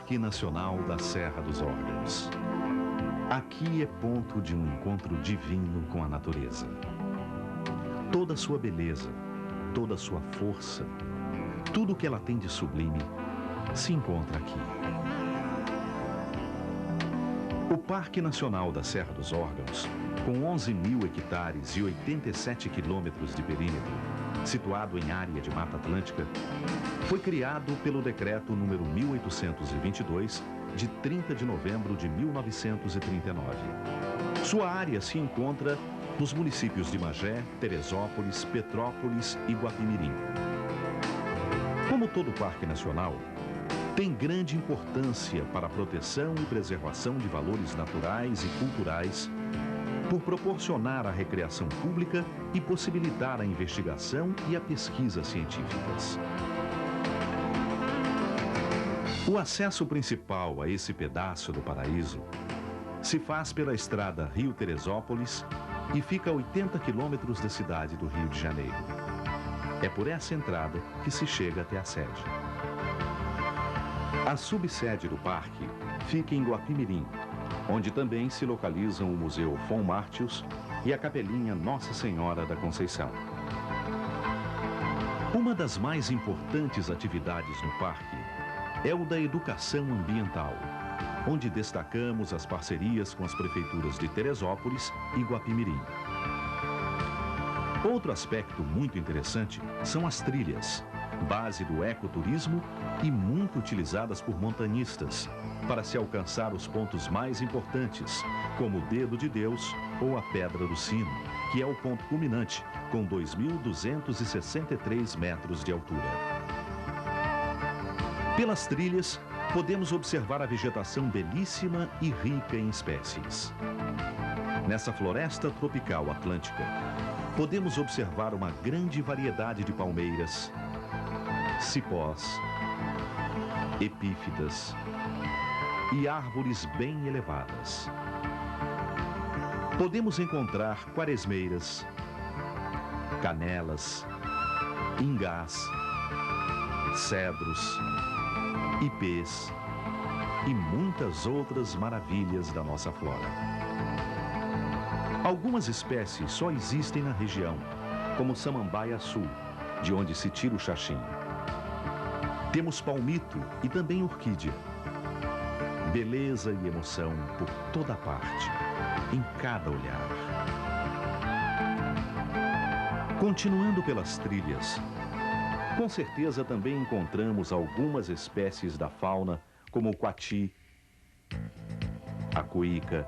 Parque Nacional da Serra dos Órgãos. Aqui é ponto de um encontro divino com a natureza. Toda a sua beleza, toda a sua força, tudo o que ela tem de sublime se encontra aqui. O Parque Nacional da Serra dos Órgãos, com 11.000 hectares e 87 quilômetros de perímetro, situado em área de Mata Atlântica, foi criado pelo Decreto número 1822, de 30 de novembro de 1939. Sua área se encontra nos municípios de Magé, Teresópolis, Petrópolis e Guapimirim. Como todo parque nacional, tem grande importância para a proteção e preservação de valores naturais e culturais, por proporcionar a recreação pública e possibilitar a investigação e a pesquisa científicas. O acesso principal a esse pedaço do paraíso se faz pela estrada Rio-Teresópolis e fica a 80 quilômetros da cidade do Rio de Janeiro. É por essa entrada que se chega até a sede. A subsede do parque fica em Guapimirim, onde também se localizam o Museu Fon Martius e a Capelinha Nossa Senhora da Conceição. Uma das mais importantes atividades no parque é o da educação ambiental, onde destacamos as parcerias com as prefeituras de Teresópolis e Guapimirim. Outro aspecto muito interessante são as trilhas, base do ecoturismo e muito utilizadas por montanhistas, para se alcançar os pontos mais importantes, como o Dedo de Deus ou a Pedra do Sino, que é o ponto culminante, com 2.263 metros de altura. Pelas trilhas, podemos observar a vegetação belíssima e rica em espécies. Nessa floresta tropical atlântica, podemos observar uma grande variedade de palmeiras, cipós, epífitas e árvores bem elevadas. Podemos encontrar quaresmeiras, canelas, ingás, cedros, ipês e muitas outras maravilhas da nossa flora. Algumas espécies só existem na região, como samambaia-açu, de onde se tira o xaxim. Temos palmito e também orquídea. Beleza e emoção por toda parte, em cada olhar. Continuando pelas trilhas, com certeza também encontramos algumas espécies da fauna, como o coati, a cuíca,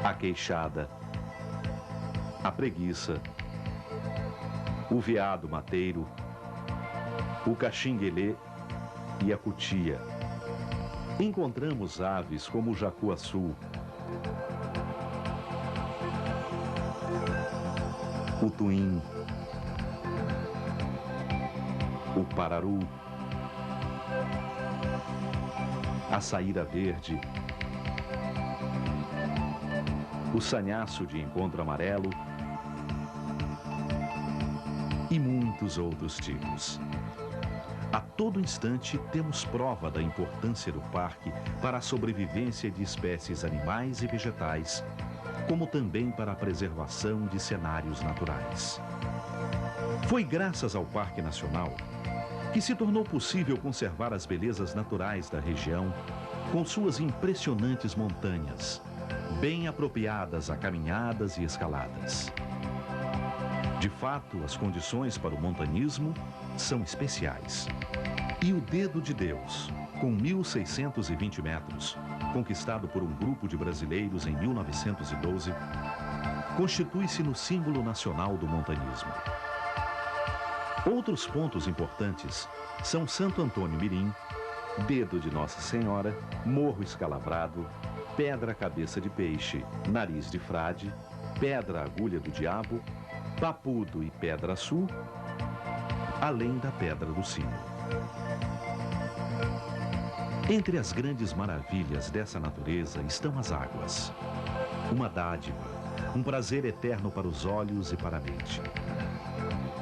a queixada, a preguiça, o veado mateiro, o caxinguelê e a cutia. Encontramos aves como o jacu-açu, o tuim, o pararu, a saíra verde, o sanhaço de encontro amarelo e muitos outros tipos. A todo instante temos prova da importância do parque para a sobrevivência de espécies animais e vegetais, como também para a preservação de cenários naturais. Foi graças ao Parque Nacional que se tornou possível conservar as belezas naturais da região, com suas impressionantes montanhas, bem apropriadas a caminhadas e escaladas. De fato, as condições para o montanismo são especiais. E o Dedo de Deus, com 1.620 metros, conquistado por um grupo de brasileiros em 1912, constitui-se no símbolo nacional do montanismo. Outros pontos importantes são Santo Antônio Mirim, Dedo de Nossa Senhora, Morro Escalabrado, Pedra Cabeça de Peixe, Nariz de Frade, Pedra Agulha do Diabo, Papudo e Pedra Sul, além da Pedra do Sino. Entre as grandes maravilhas dessa natureza estão as águas. Uma dádiva, um prazer eterno para os olhos e para a mente.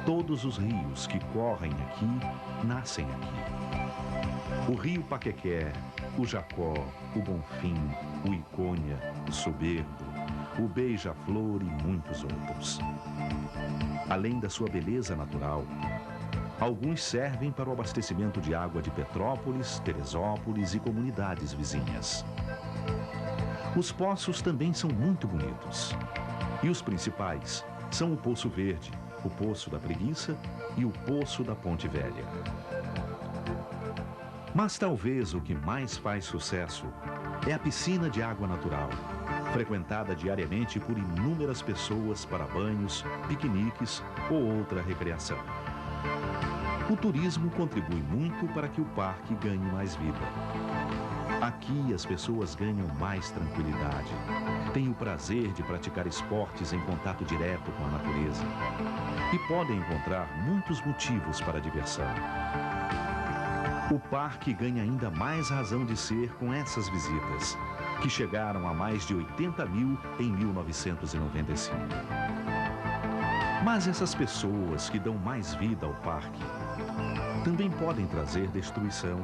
Todos os rios que correm aqui, nascem aqui. O rio Paquequé, o Jacó, o Bonfim, o Icônia, o Soberbo, o Beija-Flor e muitos outros. Além da sua beleza natural, alguns servem para o abastecimento de água de Petrópolis, Teresópolis e comunidades vizinhas. Os poços também são muito bonitos. E os principais são o Poço Verde, o Poço da Preguiça e o Poço da Ponte Velha. Mas talvez o que mais faz sucesso é a piscina de água natural, frequentada diariamente por inúmeras pessoas para banhos, piqueniques ou outra recreação. O turismo contribui muito para que o parque ganhe mais vida. Aqui as pessoas ganham mais tranquilidade, têm o prazer de praticar esportes em contato direto com a natureza e podem encontrar muitos motivos para a diversão. O parque ganha ainda mais razão de ser com essas visitas, que chegaram a mais de 80 mil em 1995. Mas essas pessoas que dão mais vida ao parque também podem trazer destruição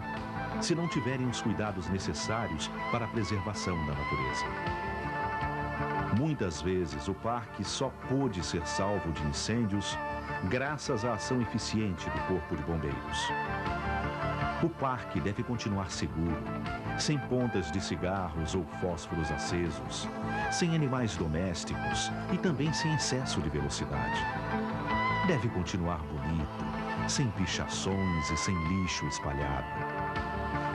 se não tiverem os cuidados necessários para a preservação da natureza. Muitas vezes o parque só pôde ser salvo de incêndios graças à ação eficiente do Corpo de Bombeiros. O parque deve continuar seguro, sem pontas de cigarros ou fósforos acesos, sem animais domésticos e também sem excesso de velocidade. Deve continuar bonito, sem pichações e sem lixo espalhado.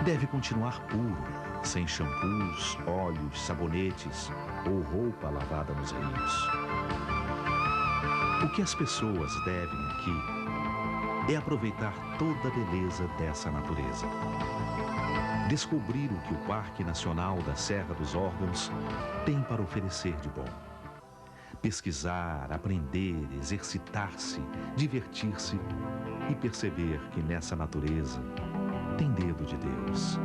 Deve continuar puro, sem shampoos, óleos, sabonetes ou roupa lavada nos rios. O que as pessoas devem aqui é aproveitar toda a beleza dessa natureza. Descobrir o que o Parque Nacional da Serra dos Órgãos tem para oferecer de bom. Pesquisar, aprender, exercitar-se, divertir-se e perceber que nessa natureza tem dedo de Deus.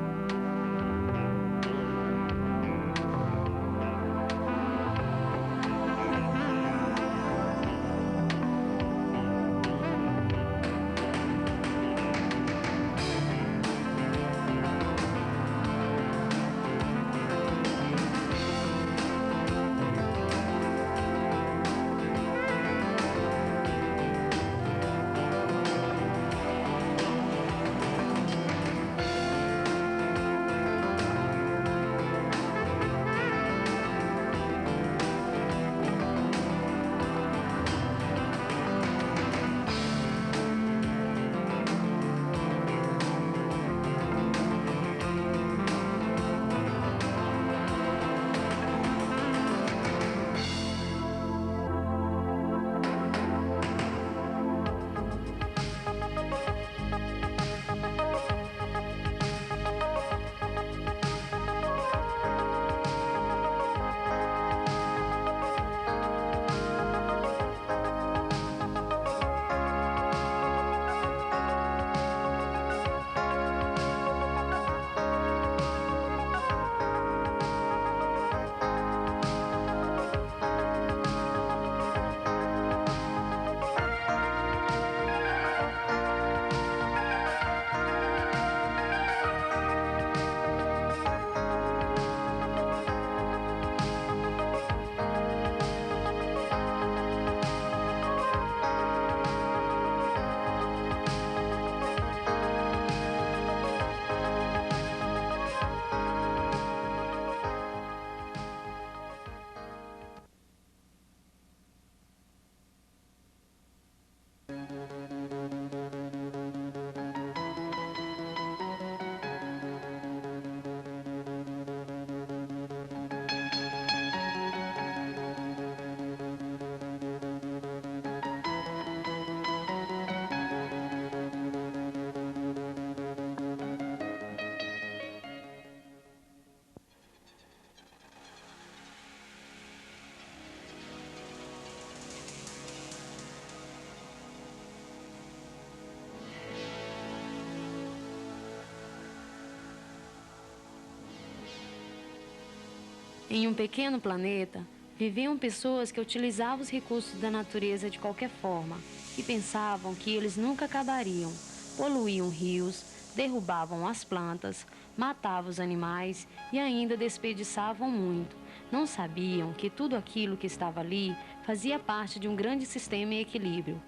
Em um pequeno planeta, viviam pessoas que utilizavam os recursos da natureza de qualquer forma e pensavam que eles nunca acabariam. Poluíam rios, derrubavam as plantas, matavam os animais e ainda desperdiçavam muito. Não sabiam que tudo aquilo que estava ali fazia parte de um grande sistema em equilíbrio.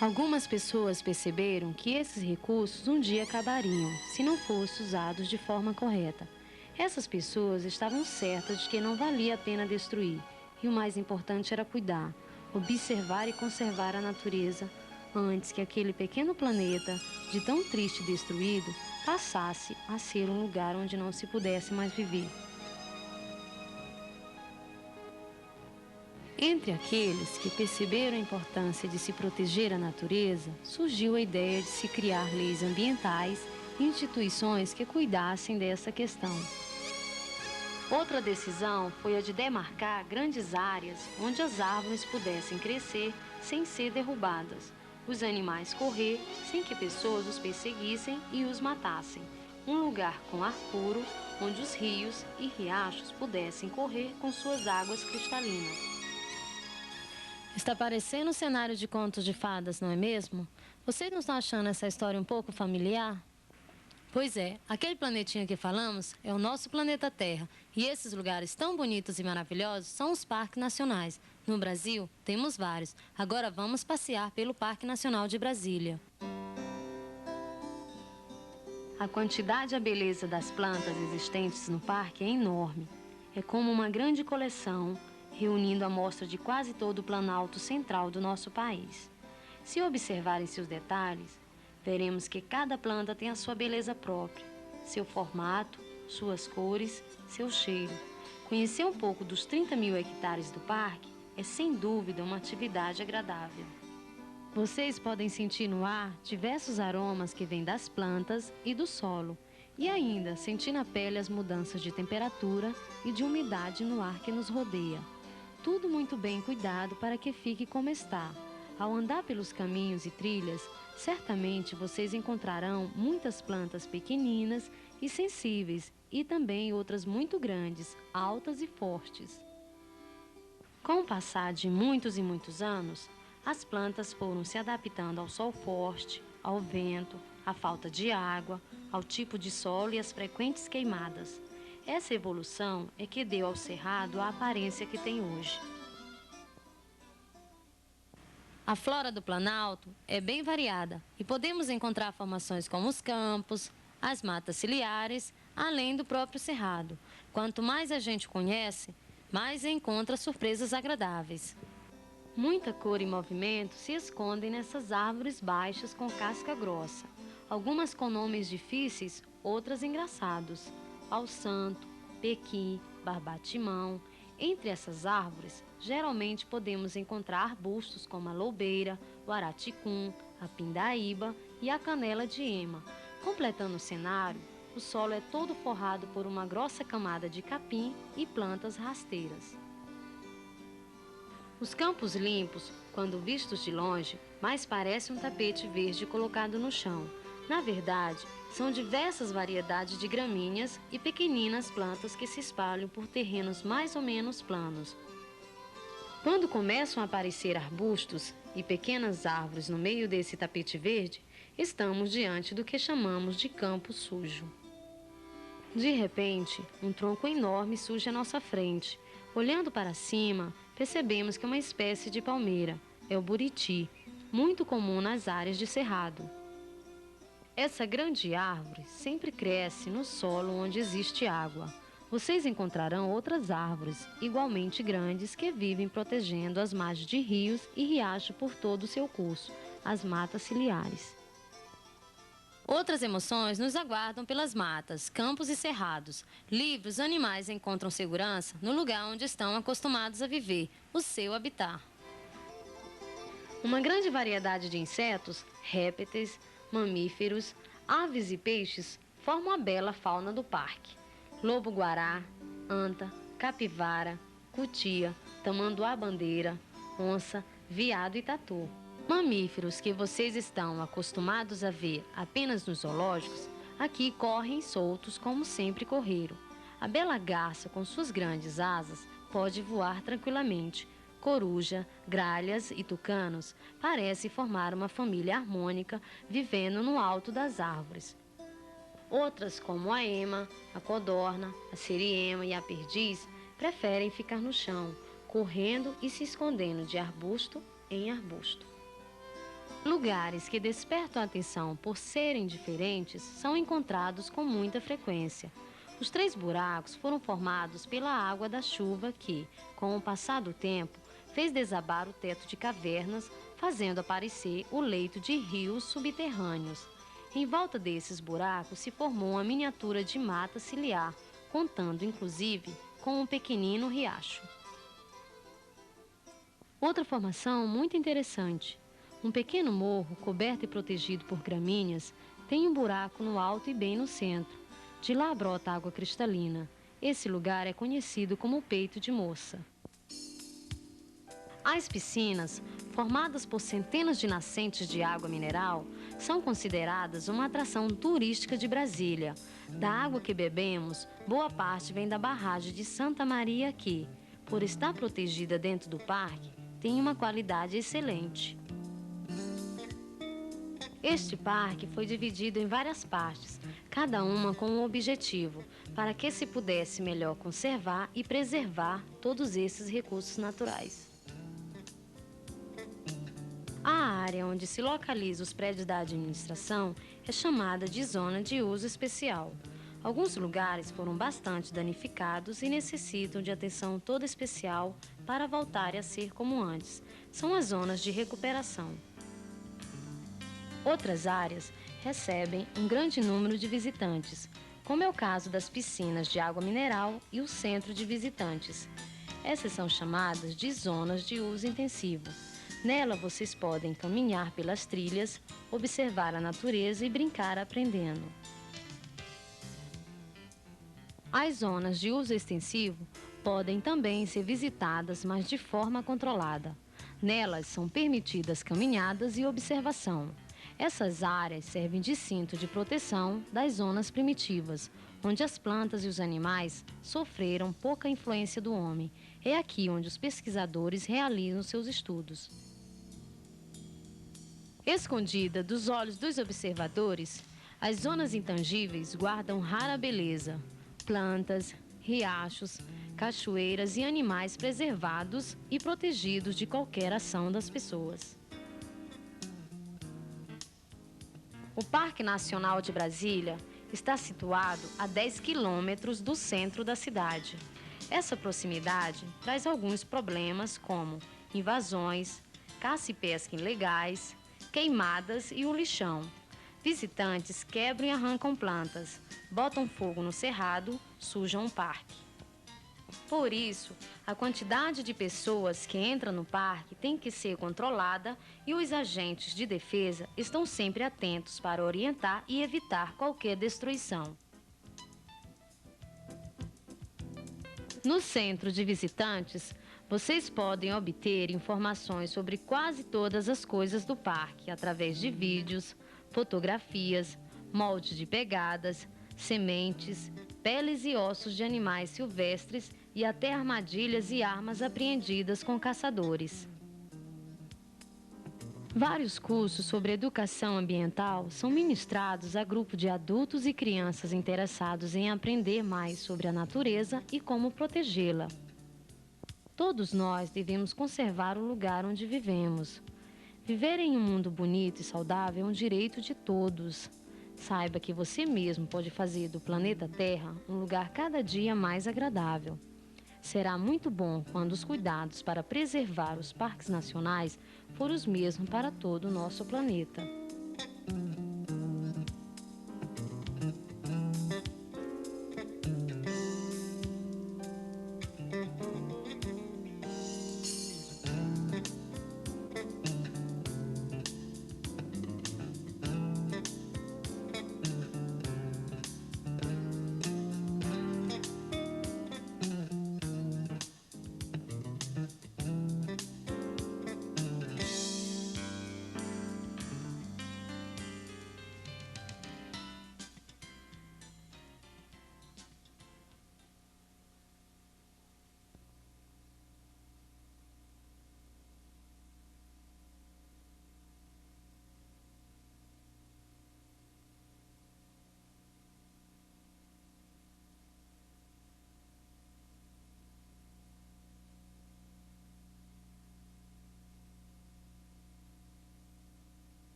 Algumas pessoas perceberam que esses recursos um dia acabariam, se não fossem usados de forma correta. Essas pessoas estavam certas de que não valia a pena destruir, e o mais importante era cuidar, observar e conservar a natureza, antes que aquele pequeno planeta, de tão triste e destruído, passasse a ser um lugar onde não se pudesse mais viver. Entre aqueles que perceberam a importância de se proteger a natureza, surgiu a ideia de se criar leis ambientais e instituições que cuidassem dessa questão. Outra decisão foi a de demarcar grandes áreas onde as árvores pudessem crescer sem ser derrubadas, os animais correr sem que pessoas os perseguissem e os matassem, um lugar com ar puro onde os rios e riachos pudessem correr com suas águas cristalinas. Está parecendo um cenário de contos de fadas, não é mesmo? Vocês não estão achando essa história um pouco familiar? Pois é, aquele planetinha que falamos é o nosso planeta Terra. E esses lugares tão bonitos e maravilhosos são os parques nacionais. No Brasil, temos vários. Agora vamos passear pelo Parque Nacional de Brasília. A quantidade e a beleza das plantas existentes no parque é enorme. É como uma grande coleção, reunindo amostra de quase todo o Planalto Central do nosso país. Se observarem seus detalhes, veremos que cada planta tem a sua beleza própria, seu formato, suas cores, seu cheiro. Conhecer um pouco dos 30 mil hectares do parque é sem dúvida uma atividade agradável. Vocês podem sentir no ar diversos aromas que vêm das plantas e do solo, e ainda sentir na pele as mudanças de temperatura e de umidade no ar que nos rodeia. Tudo muito bem cuidado para que fique como está. Ao andar pelos caminhos e trilhas, certamente vocês encontrarão muitas plantas pequeninas e sensíveis e também outras muito grandes, altas e fortes. Com o passar de muitos e muitos anos, as plantas foram se adaptando ao sol forte, ao vento, à falta de água, ao tipo de solo e às frequentes queimadas. Essa evolução é que deu ao cerrado a aparência que tem hoje. A flora do Planalto é bem variada e podemos encontrar formações como os campos, as matas ciliares, além do próprio cerrado. Quanto mais a gente conhece, mais encontra surpresas agradáveis. Muita cor e movimento se escondem nessas árvores baixas com casca grossa, algumas com nomes difíceis, outras engraçados. Pau Santo, Pequi, Barbatimão. Entre essas árvores, geralmente podemos encontrar arbustos como a loubeira, o araticum, a pindaíba e a canela de ema. Completando o cenário, o solo é todo forrado por uma grossa camada de capim e plantas rasteiras. Os campos limpos, quando vistos de longe, mais parecem um tapete verde colocado no chão. Na verdade, são diversas variedades de gramíneas e pequeninas plantas que se espalham por terrenos mais ou menos planos. Quando começam a aparecer arbustos e pequenas árvores no meio desse tapete verde, estamos diante do que chamamos de campo sujo. De repente, um tronco enorme surge à nossa frente. Olhando para cima, percebemos que é uma espécie de palmeira. É o buriti, muito comum nas áreas de cerrado. Essa grande árvore sempre cresce no solo onde existe água. Vocês encontrarão outras árvores, igualmente grandes, que vivem protegendo as margens de rios e riachos por todo o seu curso, as matas ciliares. Outras emoções nos aguardam pelas matas, campos e cerrados. Livres, os animais encontram segurança no lugar onde estão acostumados a viver, o seu habitat. Uma grande variedade de insetos, répteis, mamíferos, aves e peixes formam a bela fauna do parque. Lobo-guará, anta, capivara, cutia, tamanduá-bandeira, onça, veado e tatu. Mamíferos que vocês estão acostumados a ver apenas nos zoológicos, Aqui correm soltos como sempre correram. A bela garça, com suas grandes asas, pode voar tranquilamente. Coruja, gralhas e tucanos parecem formar uma família harmônica, vivendo no alto das árvores. Outras, como a ema, a codorna, a siriema e a perdiz, preferem ficar no chão, correndo e se escondendo de arbusto em arbusto. Lugares que despertam a atenção por serem diferentes são encontrados com muita frequência. Os 3 buracos foram formados pela água da chuva que, com o passar do tempo, fez desabar o teto de cavernas, fazendo aparecer o leito de rios subterrâneos. Em volta desses buracos se formou uma miniatura de mata ciliar, contando inclusive com um pequenino riacho. Outra formação muito interessante. Um pequeno morro, coberto e protegido por gramíneas, tem um buraco no alto e bem no centro. De lá brota água cristalina. Esse lugar é conhecido como Peito de Moça. As piscinas, formadas por centenas de nascentes de água mineral, são consideradas uma atração turística de Brasília. Da água que bebemos, boa parte vem da barragem de Santa Maria que, por estar protegida dentro do parque, tem uma qualidade excelente. Este parque foi dividido em várias partes, cada uma com um objetivo, para que se pudesse melhor conservar e preservar todos esses recursos naturais. A área onde se localizam os prédios da administração é chamada de Zona de Uso Especial. Alguns lugares foram bastante danificados e necessitam de atenção toda especial para voltarem a ser como antes. São as zonas de recuperação. Outras áreas recebem um grande número de visitantes, como é o caso das piscinas de água mineral e o centro de visitantes. Essas são chamadas de zonas de uso intensivo. Nela vocês podem caminhar pelas trilhas, observar a natureza e brincar aprendendo. As zonas de uso extensivo podem também ser visitadas, mas de forma controlada. Nelas são permitidas caminhadas e observação. Essas áreas servem de cinto de proteção das zonas primitivas, onde as plantas e os animais sofreram pouca influência do homem. É aqui onde os pesquisadores realizam seus estudos. Escondida dos olhos dos observadores, as zonas intangíveis guardam rara beleza. Plantas, riachos, cachoeiras e animais preservados e protegidos de qualquer ação das pessoas. O Parque Nacional de Brasília está situado a 10 quilômetros do centro da cidade. Essa proximidade traz alguns problemas como invasões, caça e pesca ilegais, queimadas e o lixão. Visitantes quebram e arrancam plantas, botam fogo no cerrado, sujam o parque. Por isso, a quantidade de pessoas que entram no parque tem que ser controlada e os agentes de defesa estão sempre atentos para orientar e evitar qualquer destruição. No centro de visitantes, vocês podem obter informações sobre quase todas as coisas do parque através de vídeos, fotografias, moldes de pegadas, sementes, peles e ossos de animais silvestres e até armadilhas e armas apreendidas com caçadores. Vários cursos sobre educação ambiental são ministrados a grupo de adultos e crianças interessados em aprender mais sobre a natureza e como protegê-la. Todos nós devemos conservar o lugar onde vivemos. Viver em um mundo bonito e saudável é um direito de todos. Saiba que você mesmo pode fazer do planeta Terra um lugar cada dia mais agradável. Será muito bom quando os cuidados para preservar os parques nacionais forem os mesmos para todo o nosso planeta.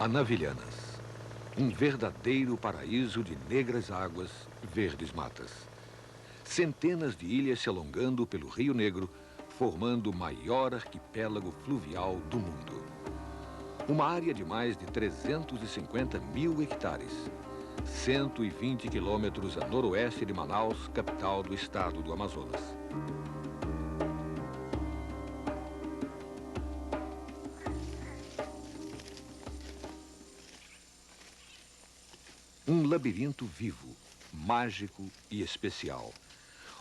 Anavilhanas, um verdadeiro paraíso de negras águas, verdes matas. Centenas de ilhas se alongando pelo Rio Negro, formando o maior arquipélago fluvial do mundo. Uma área de mais de 350 mil hectares, 120 quilômetros a noroeste de Manaus, capital do estado do Amazonas. Um labirinto vivo, mágico e especial,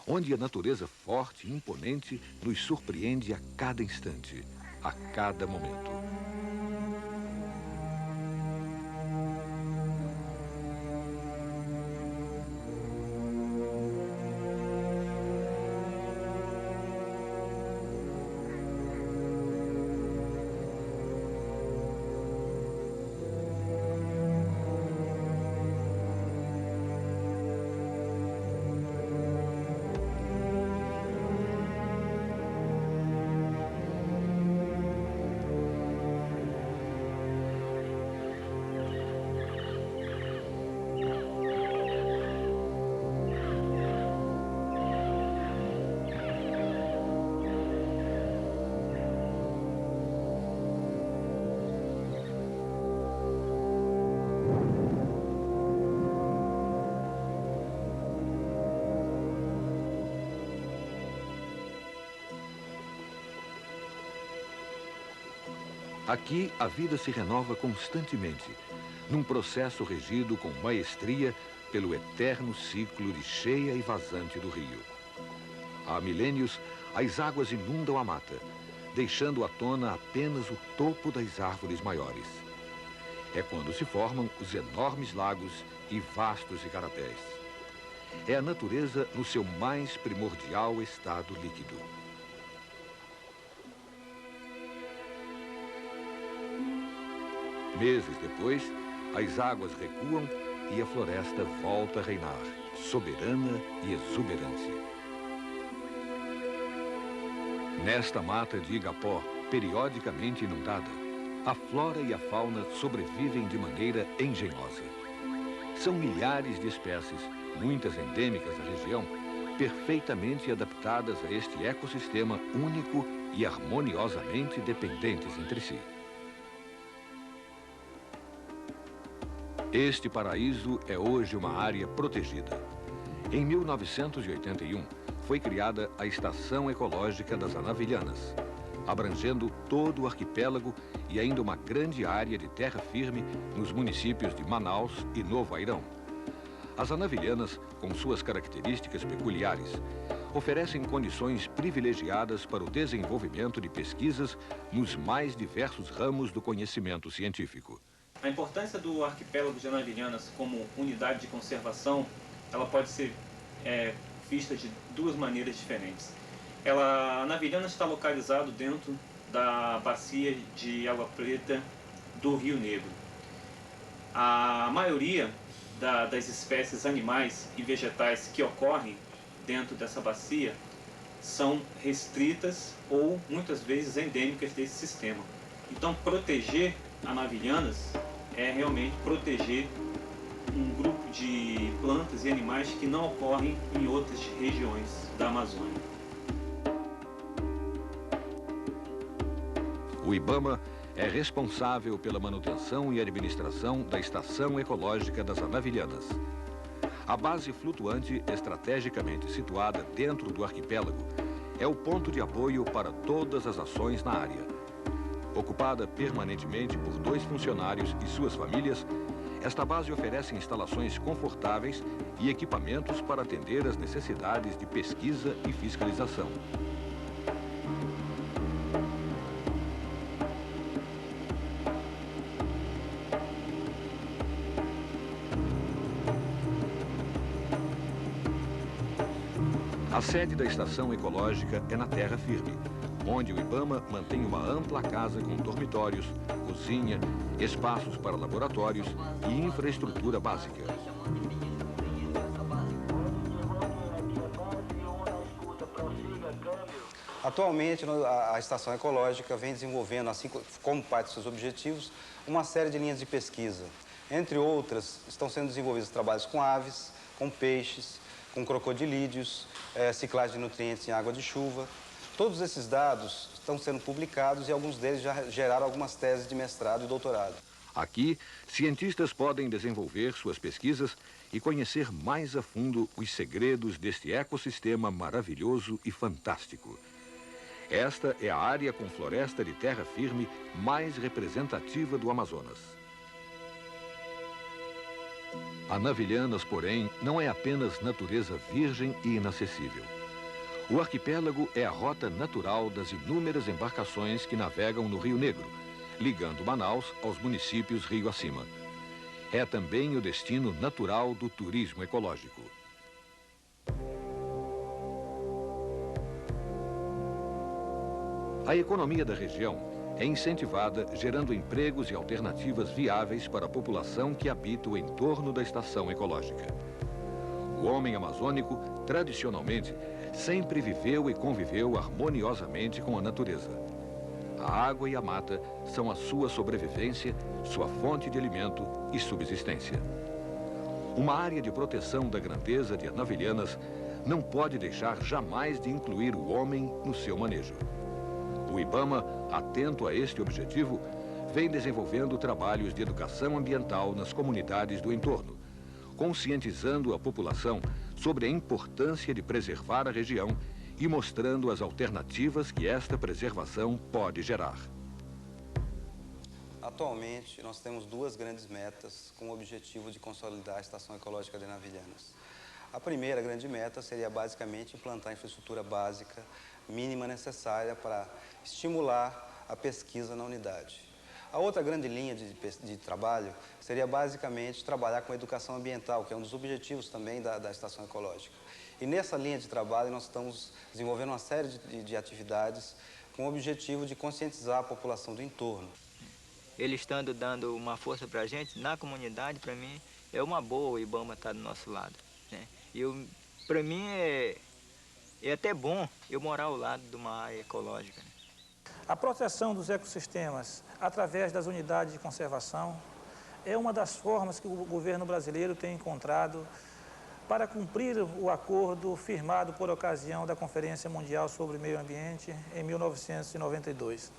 onde a natureza forte e imponente nos surpreende a cada instante, a cada momento. Aqui, a vida se renova constantemente, num processo regido com maestria pelo eterno ciclo de cheia e vazante do rio. Há milênios, as águas inundam a mata, deixando à tona apenas o topo das árvores maiores. É quando se formam os enormes lagos e vastos igarapés. É a natureza no seu mais primordial estado líquido. Meses depois, as águas recuam e a floresta volta a reinar, soberana e exuberante. Nesta mata de Igapó, periodicamente inundada, a flora e a fauna sobrevivem de maneira engenhosa. São milhares de espécies, muitas endêmicas da região, perfeitamente adaptadas a este ecossistema único e harmoniosamente dependentes entre si. Este paraíso é hoje uma área protegida. Em 1981, foi criada a Estação Ecológica das Anavilhanas, abrangendo todo o arquipélago e ainda uma grande área de terra firme nos municípios de Manaus e Novo Airão. As Anavilhanas, com suas características peculiares, oferecem condições privilegiadas para o desenvolvimento de pesquisas nos mais diversos ramos do conhecimento científico. A importância do arquipélago de Anavilhanas como unidade de conservação, ela pode ser vista de duas maneiras diferentes. Anavilhanas está localizado dentro da bacia de Água Preta do Rio Negro. A maioria das espécies animais e vegetais que ocorrem dentro dessa bacia são restritas ou muitas vezes endêmicas desse sistema. Então, proteger Anavilhanas é realmente proteger um grupo de plantas e animais que não ocorrem em outras regiões da Amazônia. O IBAMA é responsável pela manutenção e administração da Estação Ecológica das Anavilhanas. A base flutuante, estrategicamente situada dentro do arquipélago, é o ponto de apoio para todas as ações na área. Ocupada permanentemente por 2 funcionários e suas famílias, esta base oferece instalações confortáveis e equipamentos para atender às necessidades de pesquisa e fiscalização. A sede da Estação Ecológica é na terra firme, onde o IBAMA mantém uma ampla casa com dormitórios, cozinha, espaços para laboratórios e infraestrutura básica. Atualmente, a Estação Ecológica vem desenvolvendo, assim como parte dos seus objetivos, uma série de linhas de pesquisa. Entre outras, estão sendo desenvolvidos trabalhos com aves, com peixes, com crocodilídeos, ciclagem de nutrientes em água de chuva. Todos esses dados estão sendo publicados e alguns deles já geraram algumas teses de mestrado e doutorado. Aqui, cientistas podem desenvolver suas pesquisas e conhecer mais a fundo os segredos deste ecossistema maravilhoso e fantástico. Esta é a área com floresta de terra firme mais representativa do Amazonas. Anavilhanas, porém, não é apenas natureza virgem e inacessível. O arquipélago é a rota natural das inúmeras embarcações que navegam no Rio Negro, ligando Manaus aos municípios rio acima. É também o destino natural do turismo ecológico. A economia da região é incentivada, gerando empregos e alternativas viáveis para a população que habita o entorno da estação ecológica. O homem amazônico, tradicionalmente, sempre viveu e conviveu harmoniosamente com a natureza. A água e a mata são a sua sobrevivência, sua fonte de alimento e subsistência. Uma área de proteção da grandeza de Anavilhanas não pode deixar jamais de incluir o homem no seu manejo. O IBAMA, atento a este objetivo, vem desenvolvendo trabalhos de educação ambiental nas comunidades do entorno, conscientizando a população sobre a importância de preservar a região e mostrando as alternativas que esta preservação pode gerar. Atualmente, nós temos duas grandes metas com o objetivo de consolidar a Estação Ecológica de Anavilhanas. A primeira grande meta seria basicamente implantar a infraestrutura básica mínima necessária para estimular a pesquisa na unidade. A outra grande linha de trabalho seria basicamente trabalhar com a educação ambiental, que é um dos objetivos também da Estação Ecológica. E nessa linha de trabalho nós estamos desenvolvendo uma série de atividades com o objetivo de conscientizar a população do entorno. Ele estando dando uma força para a gente, na comunidade, para mim, é uma boa o IBAMA estar do nosso lado, né? Para mim é até bom eu morar ao lado de uma área ecológica. A proteção dos ecossistemas através das unidades de conservação é uma das formas que o governo brasileiro tem encontrado para cumprir o acordo firmado por ocasião da Conferência Mundial sobre o Meio Ambiente em 1992.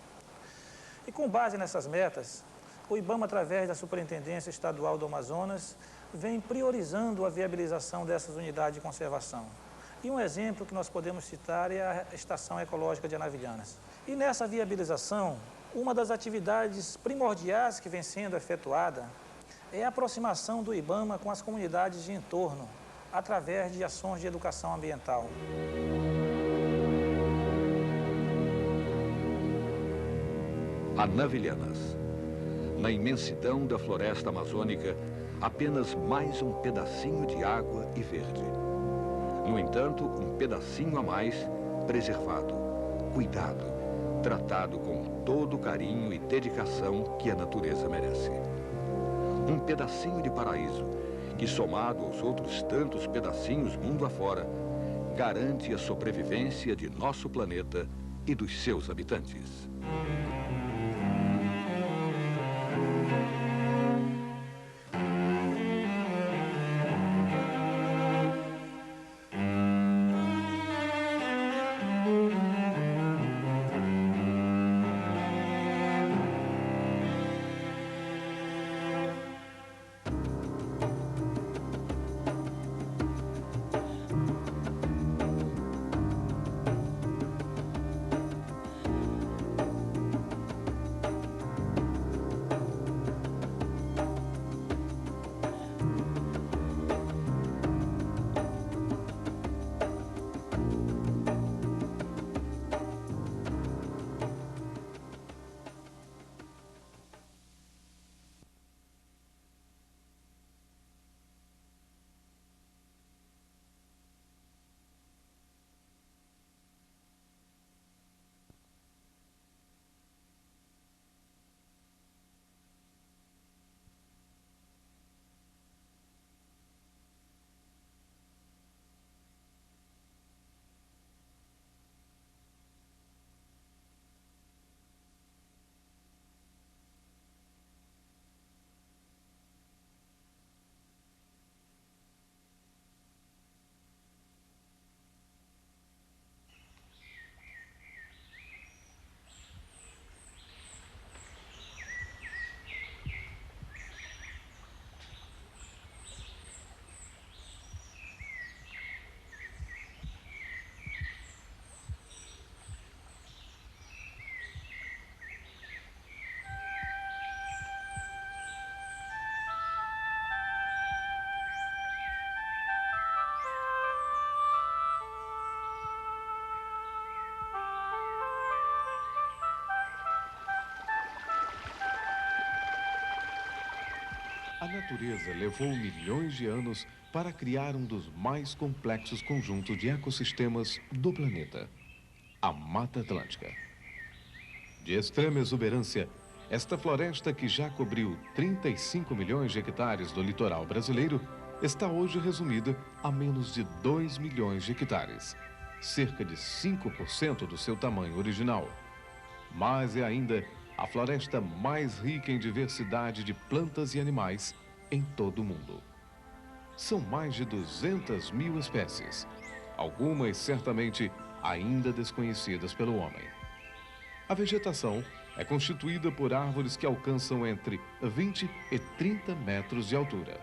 E com base nessas metas, o IBAMA, através da Superintendência Estadual do Amazonas, vem priorizando a viabilização dessas unidades de conservação. E um exemplo que nós podemos citar é a Estação Ecológica de Anavilhanas. E nessa viabilização, uma das atividades primordiais que vem sendo efetuada é a aproximação do IBAMA com as comunidades de entorno, através de ações de educação ambiental. Anavilhanas. Na imensidão da floresta amazônica, apenas mais um pedacinho de água e verde. No entanto, um pedacinho a mais, preservado, cuidado, tratado com todo o carinho e dedicação que a natureza merece. Um pedacinho de paraíso que, somado aos outros tantos pedacinhos mundo afora, garante a sobrevivência de nosso planeta e dos seus habitantes. A natureza levou milhões de anos para criar um dos mais complexos conjuntos de ecossistemas do planeta, a Mata Atlântica. De extrema exuberância, esta floresta, que já cobriu 35 milhões de hectares do litoral brasileiro, está hoje resumida a menos de 2 milhões de hectares, cerca de 5% do seu tamanho original. Mas é ainda a floresta mais rica em diversidade de plantas e animais em todo o mundo. São mais de 200 mil espécies, algumas certamente ainda desconhecidas pelo homem. A vegetação é constituída por árvores que alcançam entre 20 e 30 metros de altura,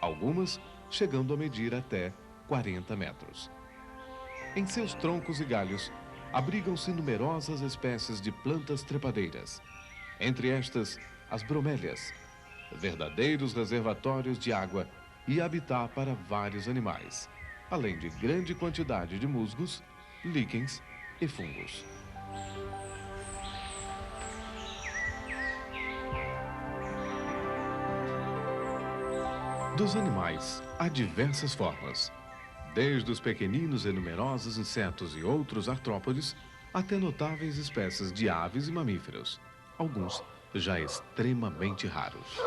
algumas chegando a medir até 40 metros. Em seus troncos e galhos, abrigam-se numerosas espécies de plantas trepadeiras, entre estas as bromélias, verdadeiros reservatórios de água e habitat para vários animais, além de grande quantidade de musgos, líquens e fungos. Dos animais, há diversas formas, desde os pequeninos e numerosos insetos e outros artrópodes, até notáveis espécies de aves e mamíferos, alguns já extremamente raros.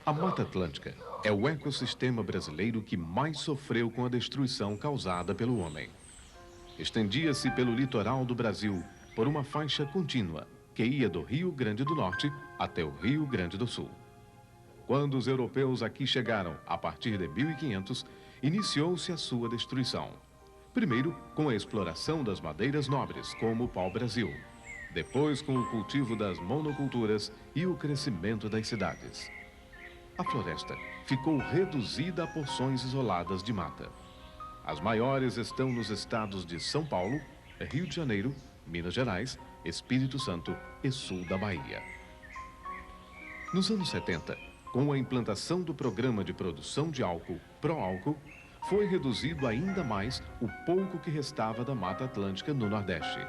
A Mata Atlântica é o ecossistema brasileiro que mais sofreu com a destruição causada pelo homem. Estendia-se pelo litoral do Brasil por uma faixa contínua que ia do Rio Grande do Norte até o Rio Grande do Sul. Quando os europeus aqui chegaram, a partir de 1500, iniciou-se a sua destruição. Primeiro, com a exploração das madeiras nobres, como o pau-brasil. Depois, com o cultivo das monoculturas e o crescimento das cidades. A floresta ficou reduzida a porções isoladas de mata. As maiores estão nos estados de São Paulo, Rio de Janeiro, Minas Gerais, Espírito Santo e sul da Bahia. Nos anos 70, com a implantação do programa de produção de álcool, Proálcool, foi reduzido ainda mais o pouco que restava da Mata Atlântica no Nordeste.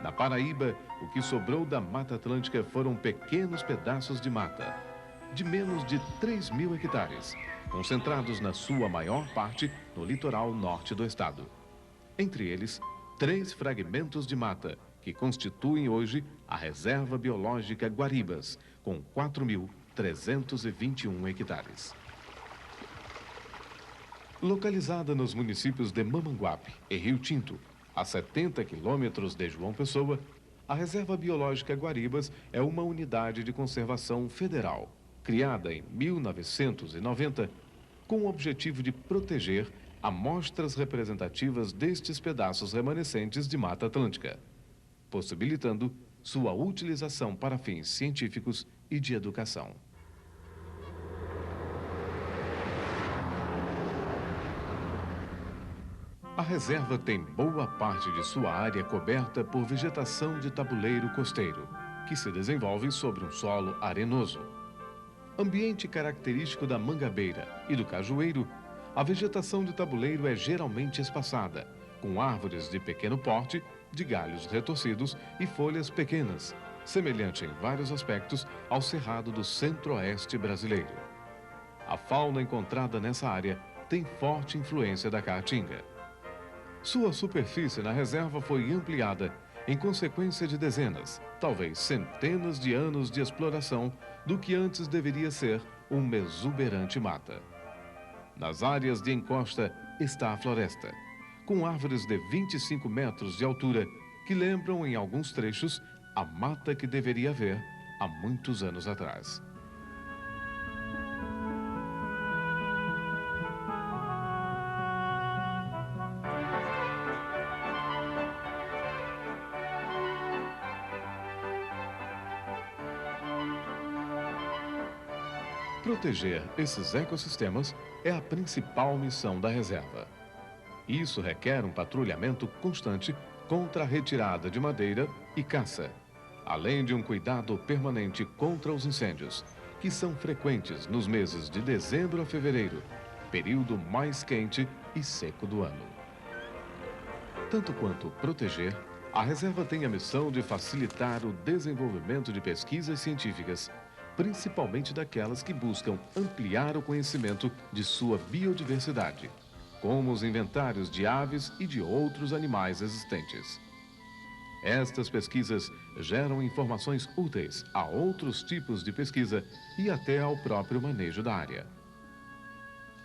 Na Paraíba, o que sobrou da Mata Atlântica foram pequenos pedaços de mata, de menos de 3.000 hectares, concentrados na sua maior parte no litoral norte do estado. Entre eles, 3 fragmentos de mata, que constituem hoje a Reserva Biológica Guaribas, com 4.321 hectares. Localizada nos municípios de Mamanguape e Rio Tinto, a 70 quilômetros de João Pessoa, a Reserva Biológica Guaribas é uma unidade de conservação federal, criada em 1990, com o objetivo de proteger amostras representativas destes pedaços remanescentes de Mata Atlântica, possibilitando sua utilização para fins científicos e de educação. A reserva tem boa parte de sua área coberta por vegetação de tabuleiro costeiro, que se desenvolve sobre um solo arenoso. Ambiente característico da mangabeira e do cajueiro, a vegetação de tabuleiro é geralmente espaçada, com árvores de pequeno porte, de galhos retorcidos e folhas pequenas, semelhante em vários aspectos ao cerrado do centro-oeste brasileiro. A fauna encontrada nessa área tem forte influência da caatinga. Sua superfície na reserva foi ampliada em consequência de dezenas, talvez centenas de anos de exploração do que antes deveria ser uma exuberante mata. Nas áreas de encosta está a floresta, com árvores de 25 metros de altura que lembram em alguns trechos a mata que deveria haver há muitos anos atrás. Proteger esses ecossistemas é a principal missão da reserva. Isso requer um patrulhamento constante contra a retirada de madeira e caça, além de um cuidado permanente contra os incêndios, que são frequentes nos meses de dezembro a fevereiro, período mais quente e seco do ano. Tanto quanto proteger, a reserva tem a missão de facilitar o desenvolvimento de pesquisas científicas, principalmente daquelas que buscam ampliar o conhecimento de sua biodiversidade, como os inventários de aves e de outros animais existentes. Estas pesquisas geram informações úteis a outros tipos de pesquisa e até ao próprio manejo da área.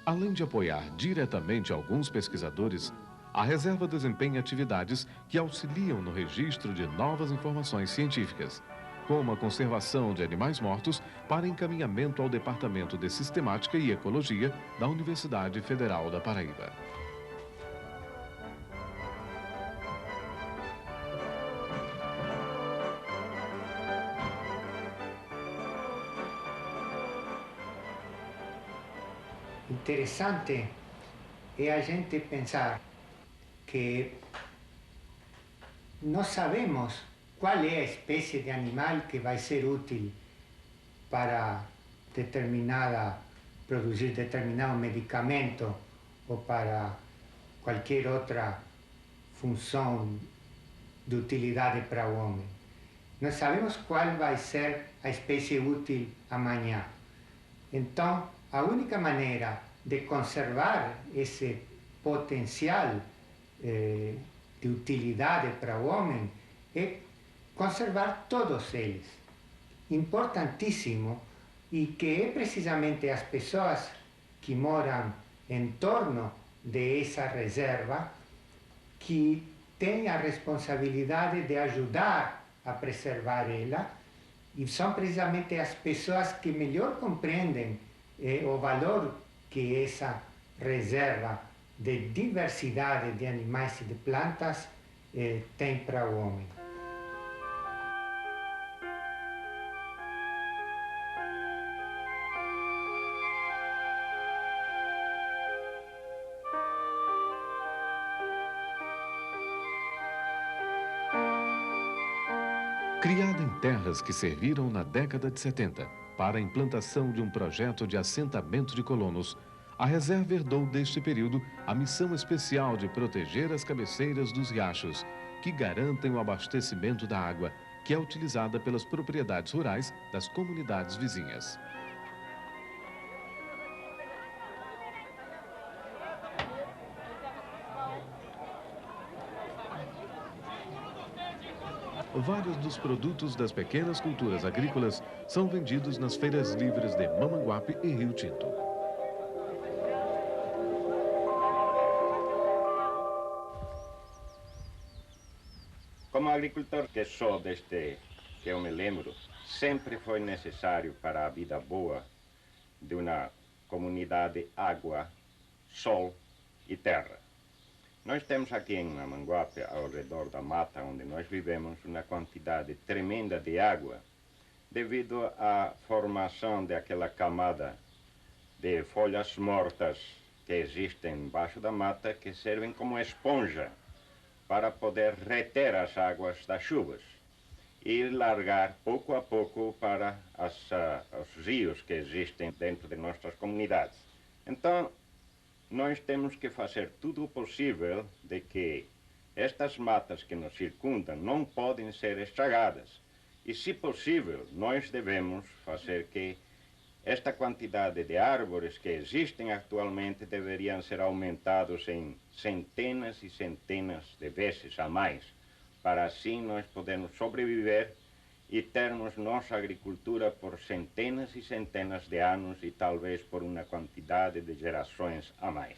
Além de apoiar diretamente alguns pesquisadores, a reserva desempenha atividades que auxiliam no registro de novas informações científicas, como a conservação de animais mortos para encaminhamento ao Departamento de Sistemática e Ecologia da Universidade Federal da Paraíba. Interessante é a gente pensar que não sabemos qual é a espécie de animal que vai ser útil para produzir determinado medicamento ou para qualquer outra função de utilidade para o homem. Não sabemos qual vai ser a espécie útil amanhã. Então, a única maneira de conservar esse potencial de utilidade para o homem é conservar todos eles. Importantíssimo, e que é precisamente as pessoas que moram em torno dessa reserva que têm a responsabilidade de ajudar a preservar ela, e são precisamente as pessoas que melhor compreendem o valor que essa reserva de diversidade de animais e de plantas tem para o homem. Criada em terras que serviram na década de 70 para a implantação de um projeto de assentamento de colonos, a reserva herdou deste período a missão especial de proteger as cabeceiras dos riachos, que garantem o abastecimento da água, que é utilizada pelas propriedades rurais das comunidades vizinhas. Vários dos produtos das pequenas culturas agrícolas são vendidos nas feiras livres de Mamanguape e Rio Tinto. Como agricultor que sou desde que eu me lembro, sempre foi necessário para a vida boa de uma comunidade água, sol e terra. Nós temos aqui em Mamanguape, ao redor da mata onde nós vivemos, uma quantidade tremenda de água devido à formação daquela camada de folhas mortas que existem embaixo da mata, que servem como esponja para poder reter as águas das chuvas e largar pouco a pouco para os rios que existem dentro de nossas comunidades. Então, nós temos que fazer tudo o possível de que estas matas que nos circundam não podem ser estragadas. E, se possível, nós devemos fazer que esta quantidade de árvores que existem atualmente deveriam ser aumentados em centenas e centenas de vezes a mais, para assim nós podermos sobreviver e termos nossa agricultura por centenas e centenas de anos e talvez por uma quantidade de gerações a mais.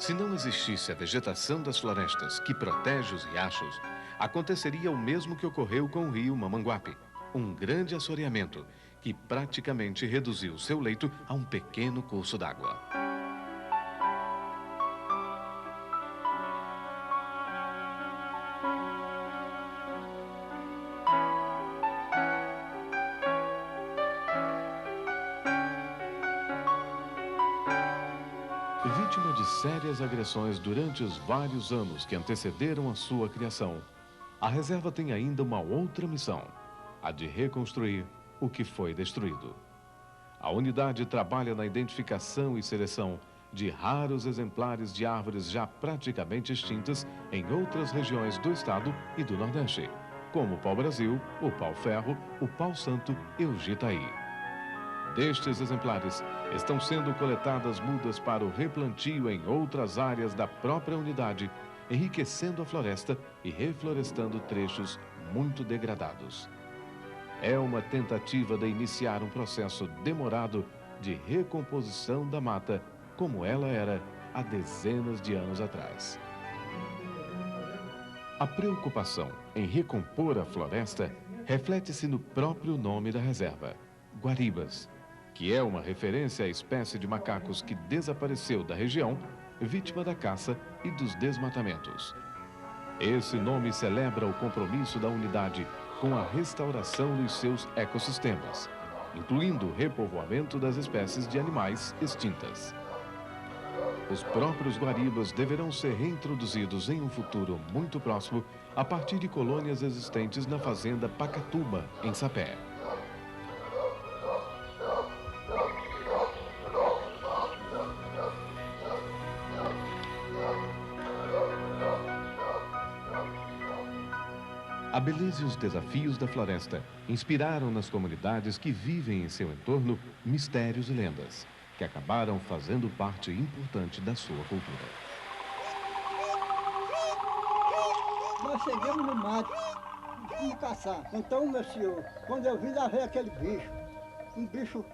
Se não existisse a vegetação das florestas que protege os riachos, aconteceria o mesmo que ocorreu com o rio Mamanguape, um grande assoreamento que praticamente reduziu seu leito a um pequeno curso d'água. sérias agressões durante os vários anos que antecederam a sua criação, a reserva tem ainda uma outra missão, a de reconstruir o que foi destruído. A unidade trabalha na identificação e seleção de raros exemplares de árvores já praticamente extintas em outras regiões do estado e do Nordeste, como o pau-brasil, o pau-ferro, o pau-santo e o jitaí. Destes exemplares, estão sendo coletadas mudas para o replantio em outras áreas da própria unidade, enriquecendo a floresta e reflorestando trechos muito degradados. É uma tentativa de iniciar um processo demorado de recomposição da mata, como ela era há dezenas de anos atrás. A preocupação em recompor a floresta reflete-se no próprio nome da reserva, Guaribas, que é uma referência à espécie de macacos que desapareceu da região, vítima da caça e dos desmatamentos. Esse nome celebra o compromisso da unidade com a restauração dos seus ecossistemas, incluindo o repovoamento das espécies de animais extintas. Os próprios guaribas deverão ser reintroduzidos em um futuro muito próximo a partir de colônias existentes na fazenda Pacatuba, em Sapé. A beleza e os desafios da floresta inspiraram nas comunidades que vivem em seu entorno mistérios e lendas, que acabaram fazendo parte importante da sua cultura. Nós chegamos no mato e caçar. Então, meu senhor, quando eu vi, lá veio aquele bicho. Um bicho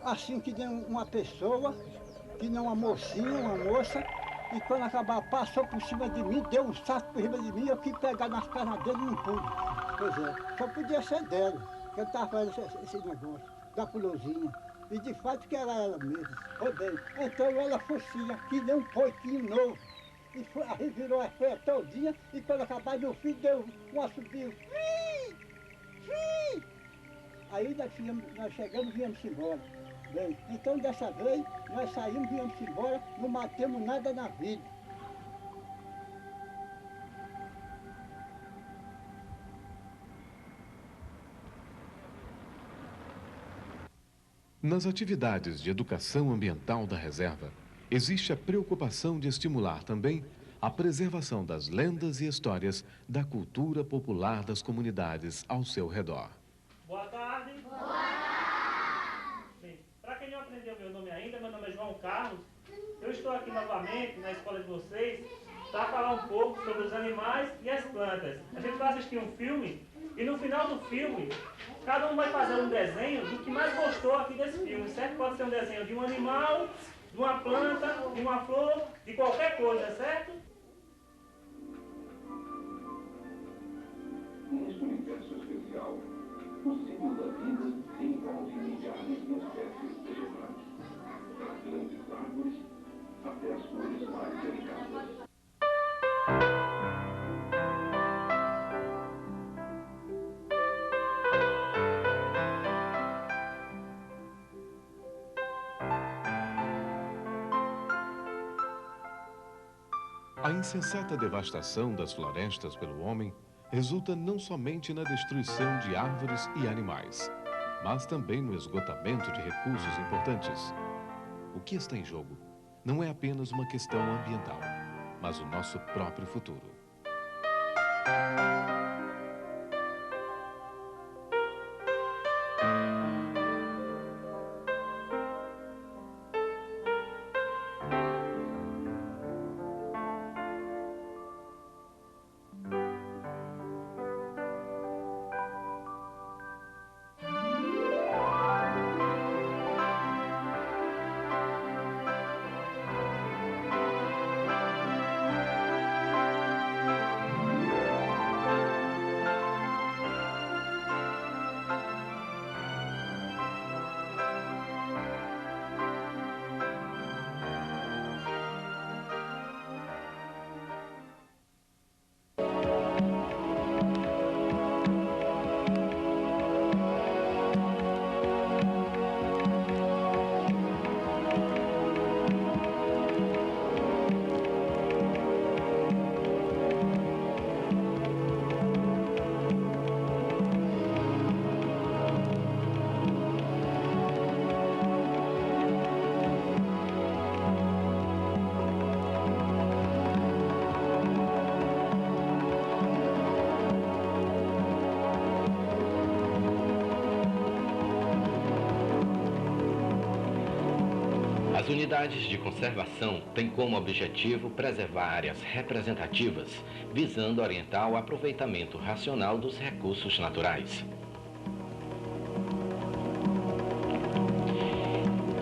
assim que nem uma pessoa, que nem uma mocinha, uma moça. E quando acabar, passou por cima de mim, deu um saco por cima de mim, eu quis pegar nas pernas dele e não pude. Pois é, só podia ser dela, que eu estava fazendo esse negócio, da pulozinha. E de fato que era ela mesmo, rodei. Então ela focinha, que nem um porquinho novo. E foi, aí virou a feia todinha, e quando acabar, meu filho deu um assobio. Aí nós chegamos e viemos embora. Bem, então dessa vez nós saímos, viemos embora, não matemos nada na vida. Nas atividades de educação ambiental da reserva, existe a preocupação de estimular também a preservação das lendas e histórias da cultura popular das comunidades ao seu redor. Boa tarde. Boa tarde. Bem, para quem não aprendeu meu nome ainda, meu nome é João Carlos. Eu estou aqui novamente na escola de vocês para falar um pouco sobre os animais e as plantas. A gente vai assistir um filme e no final do filme, cada um vai fazer um desenho do que mais gostou aqui desse filme, certo? Pode ser um desenho de um animal, de uma planta, de uma flor, de qualquer coisa, certo? Neste universo especial, o ciclo da vida envolve milhares de espécies vegetais, das grandes árvores até as flores mais delicadas. A insensata devastação das florestas pelo homem resulta não somente na destruição de árvores e animais, mas também no esgotamento de recursos importantes. O que está em jogo não é apenas uma questão ambiental, mas o nosso próprio futuro. As unidades de conservação têm como objetivo preservar áreas representativas, visando orientar o aproveitamento racional dos recursos naturais.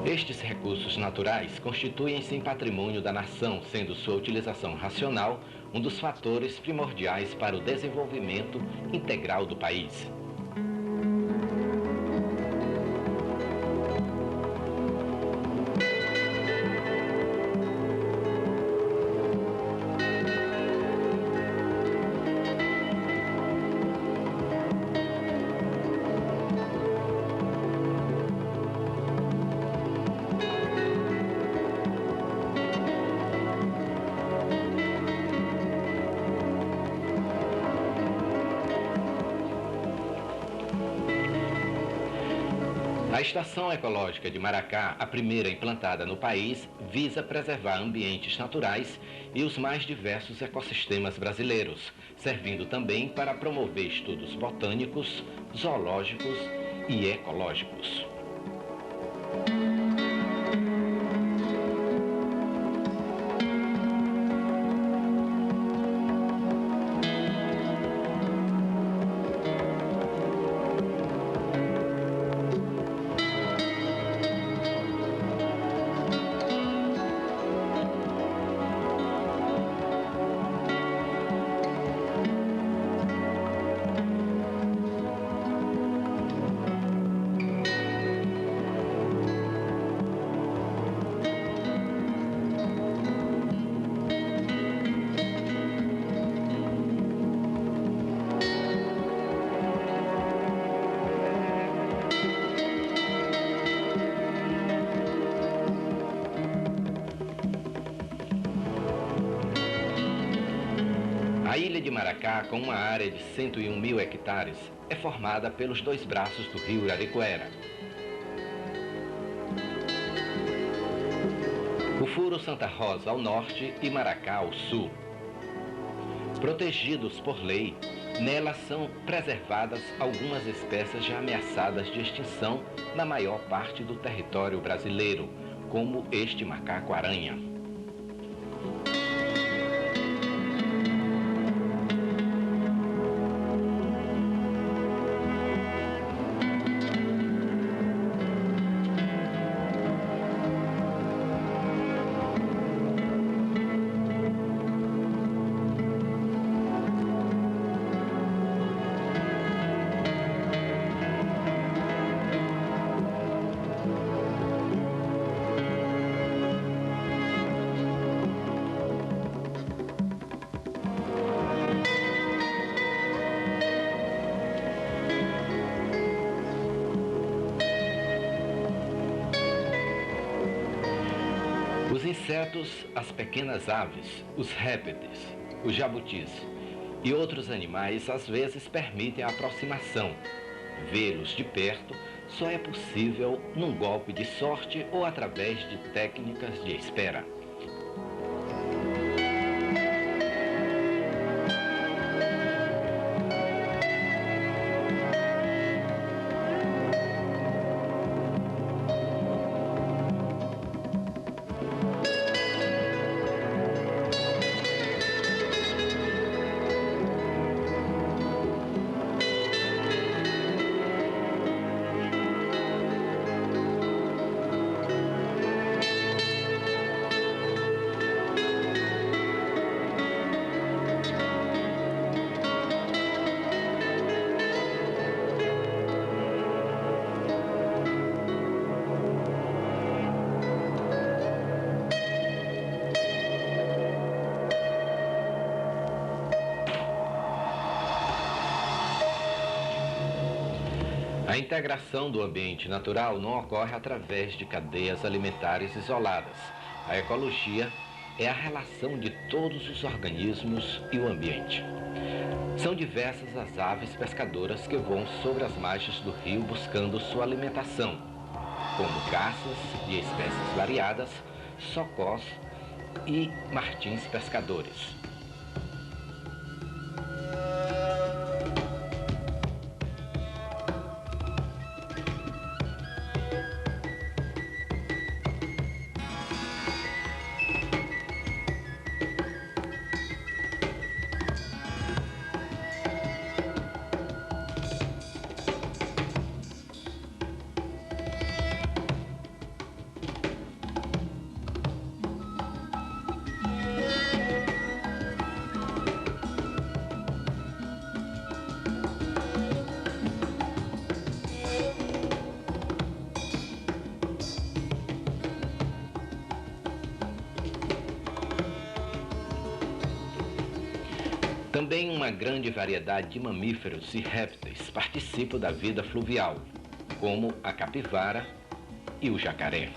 Estes recursos naturais constituem-se em patrimônio da nação, sendo sua utilização racional um dos fatores primordiais para o desenvolvimento integral do país. A Estação Ecológica de Maracá, a primeira implantada no país, visa preservar ambientes naturais e os mais diversos ecossistemas brasileiros, servindo também para promover estudos botânicos, zoológicos e ecológicos. A ilha de Maracá, com uma área de 101 mil hectares, é formada pelos dois braços do rio Arariquara. O Furo Santa Rosa ao norte e Maracá ao sul. Protegidos por lei, nela são preservadas algumas espécies já ameaçadas de extinção na maior parte do território brasileiro, como este macaco-aranha. Os insetos, as pequenas aves, os répteis, os jabutis e outros animais às vezes permitem a aproximação. Vê-los de perto só é possível num golpe de sorte ou através de técnicas de espera. A integração do ambiente natural não ocorre através de cadeias alimentares isoladas. A ecologia é a relação de todos os organismos e o ambiente. São diversas as aves pescadoras que voam sobre as margens do rio buscando sua alimentação, como caças de espécies variadas, socós e martins pescadores. Também uma grande variedade de mamíferos e répteis participam da vida fluvial, como a capivara e o jacaré.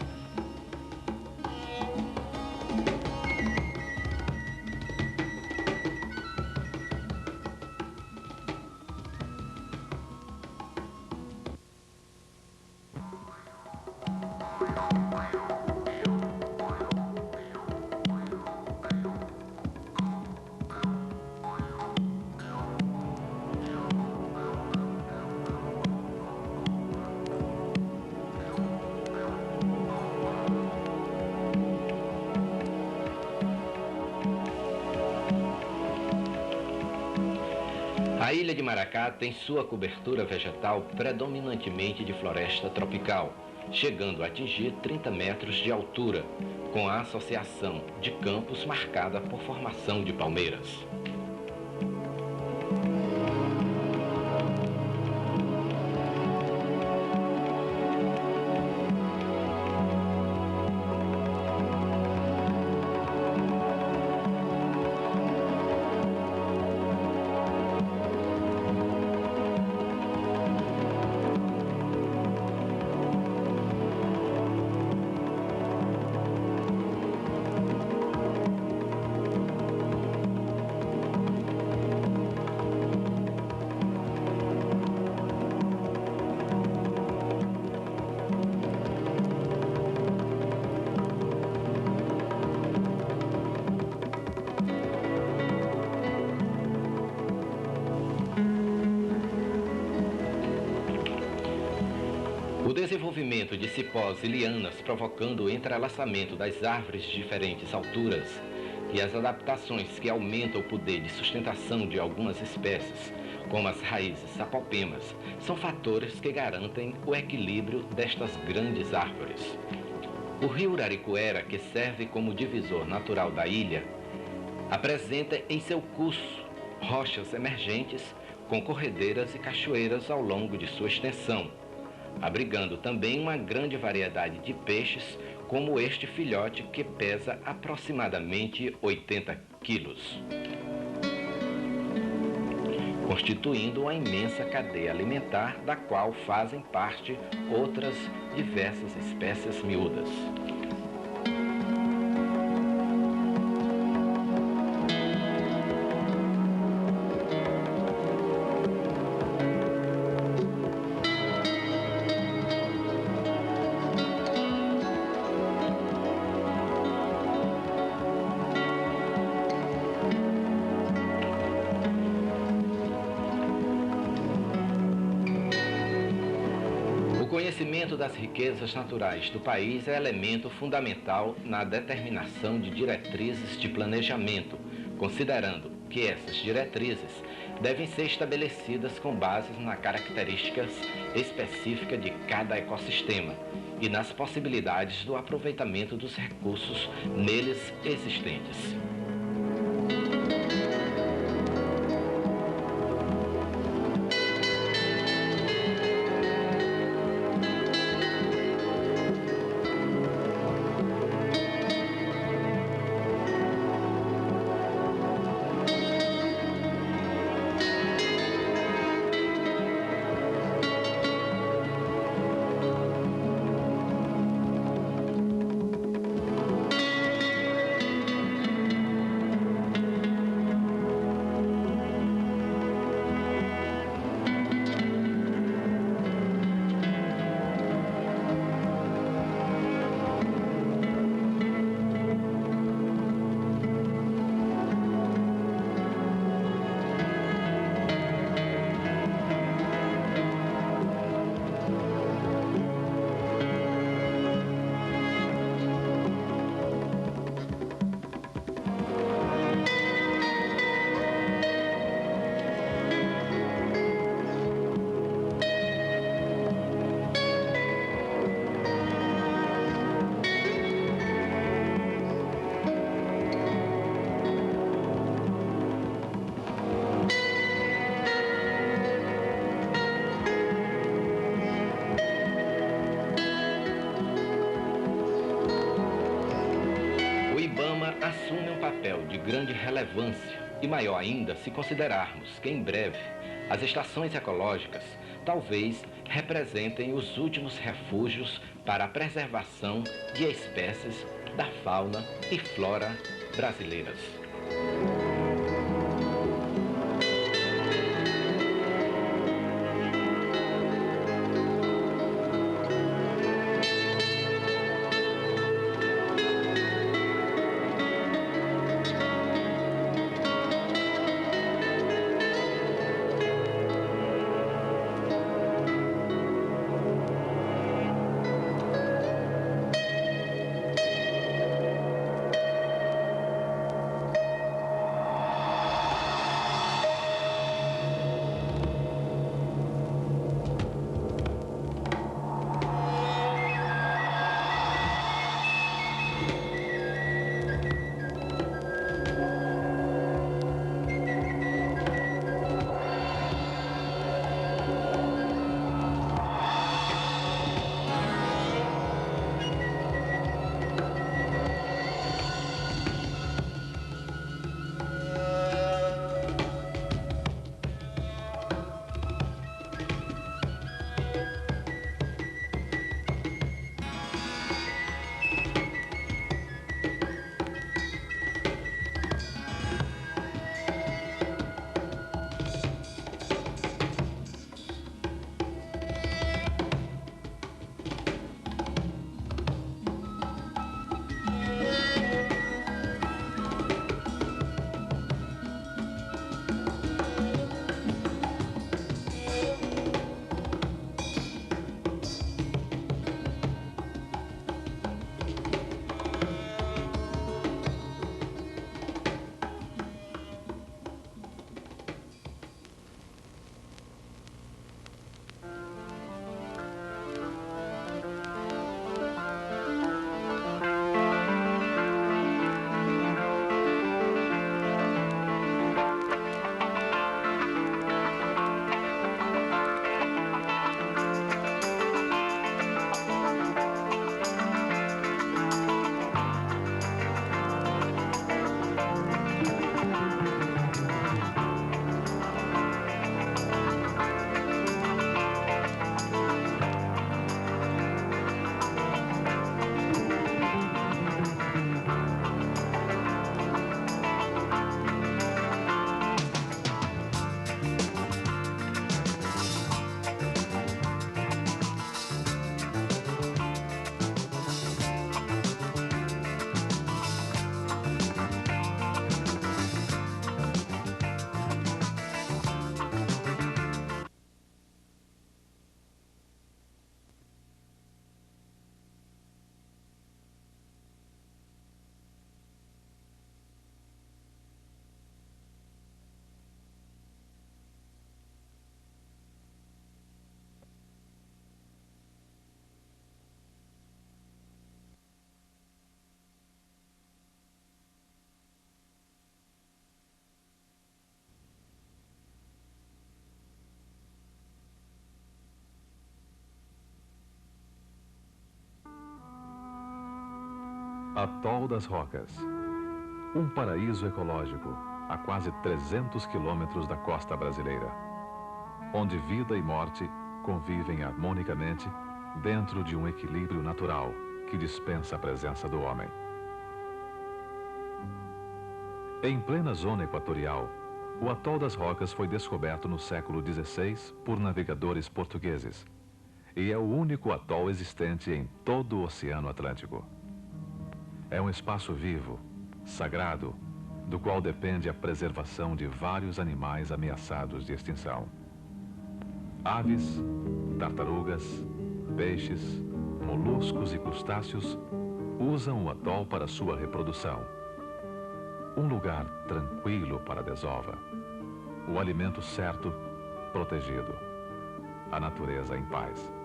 A ilha de Maracá tem sua cobertura vegetal predominantemente de floresta tropical, chegando a atingir 30 metros de altura, com a associação de campos marcada por formação de palmeiras. O desenvolvimento de cipós e lianas provocando o entrelaçamento das árvores de diferentes alturas e as adaptações que aumentam o poder de sustentação de algumas espécies, como as raízes apopemas, são fatores que garantem o equilíbrio destas grandes árvores. O rio Uraricuera, que serve como divisor natural da ilha, apresenta em seu curso rochas emergentes com corredeiras e cachoeiras ao longo de sua extensão, abrigando também uma grande variedade de peixes, como este filhote que pesa aproximadamente 80 quilos, constituindo uma imensa cadeia alimentar da qual fazem parte outras diversas espécies miúdas. O conhecimento das riquezas naturais do país é elemento fundamental na determinação de diretrizes de planejamento, considerando que essas diretrizes devem ser estabelecidas com base nas características específicas de cada ecossistema e nas possibilidades do aproveitamento dos recursos neles existentes. Assume um papel de grande relevância E maior ainda se considerarmos que, em breve, as estações ecológicas talvez representem os últimos refúgios para a preservação de espécies da fauna e flora brasileiras. Atol das Rocas. Um paraíso ecológico a quase 300 quilômetros da costa brasileira, onde vida e morte convivem harmonicamente dentro de um equilíbrio natural que dispensa a presença do homem. Em plena zona equatorial, o Atol das Rocas foi descoberto no século XVI por navegadores portugueses e é o único atol existente em todo o Oceano Atlântico. É um espaço vivo, sagrado, do qual depende a preservação de vários animais ameaçados de extinção. Aves, tartarugas, peixes, moluscos e crustáceos usam o atol para sua reprodução. Um lugar tranquilo para a desova. O alimento certo, protegido. A natureza em paz.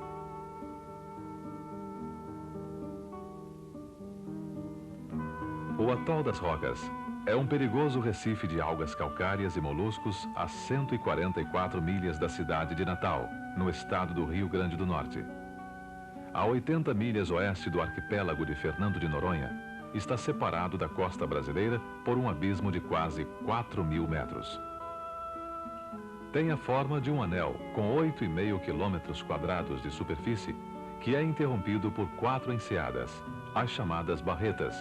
O Atol das Rocas é um perigoso recife de algas calcárias e moluscos a 144 milhas da cidade de Natal, no estado do Rio Grande do Norte. A 80 milhas oeste do arquipélago de Fernando de Noronha, está separado da costa brasileira por um abismo de quase 4.000 metros. Tem a forma de um anel com 8,5 quilômetros quadrados de superfície, que é interrompido por 4 enseadas, as chamadas barretas,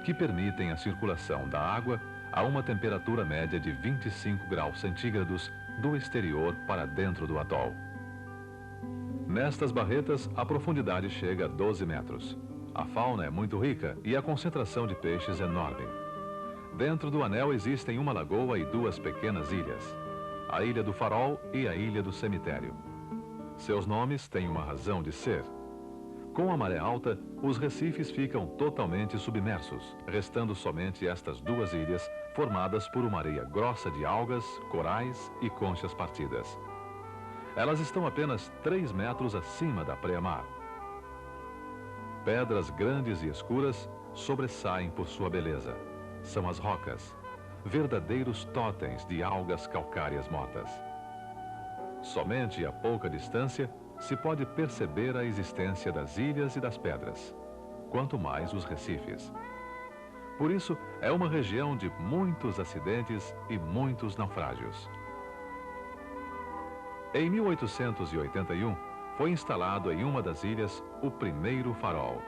que permitem a circulação da água a uma temperatura média de 25 graus centígrados do exterior para dentro do atol. Nestas barretas, a profundidade chega a 12 metros. A fauna é muito rica e a concentração de peixes enorme. Dentro do anel existem uma lagoa e 2 pequenas ilhas, a Ilha do Farol e a Ilha do Cemitério. Seus nomes têm uma razão de ser. Com a maré alta, os recifes ficam totalmente submersos, restando somente estas 2 ilhas, formadas por uma areia grossa de algas, corais e conchas partidas. Elas estão apenas 3 metros acima da praia-mar. Pedras grandes e escuras sobressaem por sua beleza. São as rocas, verdadeiros totens de algas calcárias mortas. Somente a pouca distância se pode perceber a existência das ilhas e das pedras, quanto mais os recifes. Por isso, é uma região de muitos acidentes e muitos naufrágios. Em 1881, foi instalado em uma das ilhas o primeiro farol.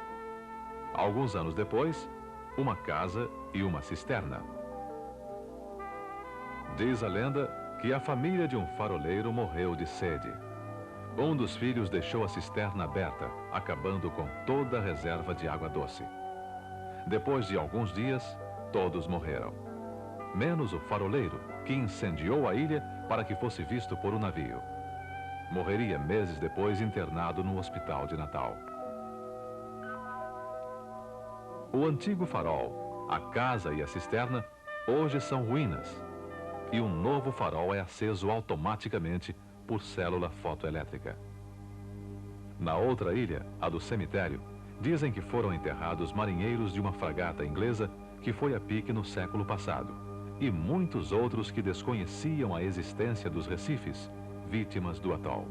Alguns anos depois, uma casa e uma cisterna. Diz a lenda que a família de um faroleiro morreu de sede. Um dos filhos deixou a cisterna aberta, acabando com toda a reserva de água doce. Depois de alguns dias, todos morreram. Menos o faroleiro, que incendiou a ilha para que fosse visto por um navio. Morreria meses depois internado no hospital de Natal. O antigo farol, a casa e a cisterna, hoje são ruínas. E um novo farol é aceso automaticamente por célula fotoelétrica. Na outra ilha, a do Cemitério, dizem que foram enterrados marinheiros de uma fragata inglesa que foi a pique no século passado, e muitos outros que desconheciam a existência dos recifes, vítimas do atol.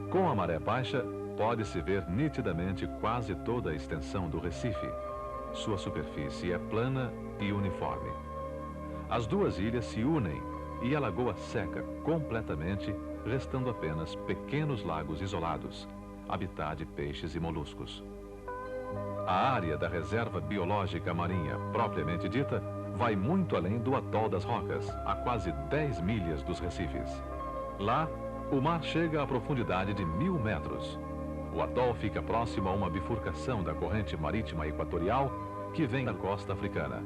Com a maré baixa, pode-se ver nitidamente quase toda a extensão do Recife. Sua superfície é plana e uniforme. As 2 ilhas se unem e a lagoa seca completamente, restando apenas pequenos lagos isolados, habitat de peixes e moluscos. A área da reserva biológica marinha, propriamente dita, vai muito além do atol das Rocas, a quase 10 milhas dos recifes. Lá, o mar chega à profundidade de 1.000 metros. O atol fica próximo a uma bifurcação da corrente marítima equatorial que vem da costa africana.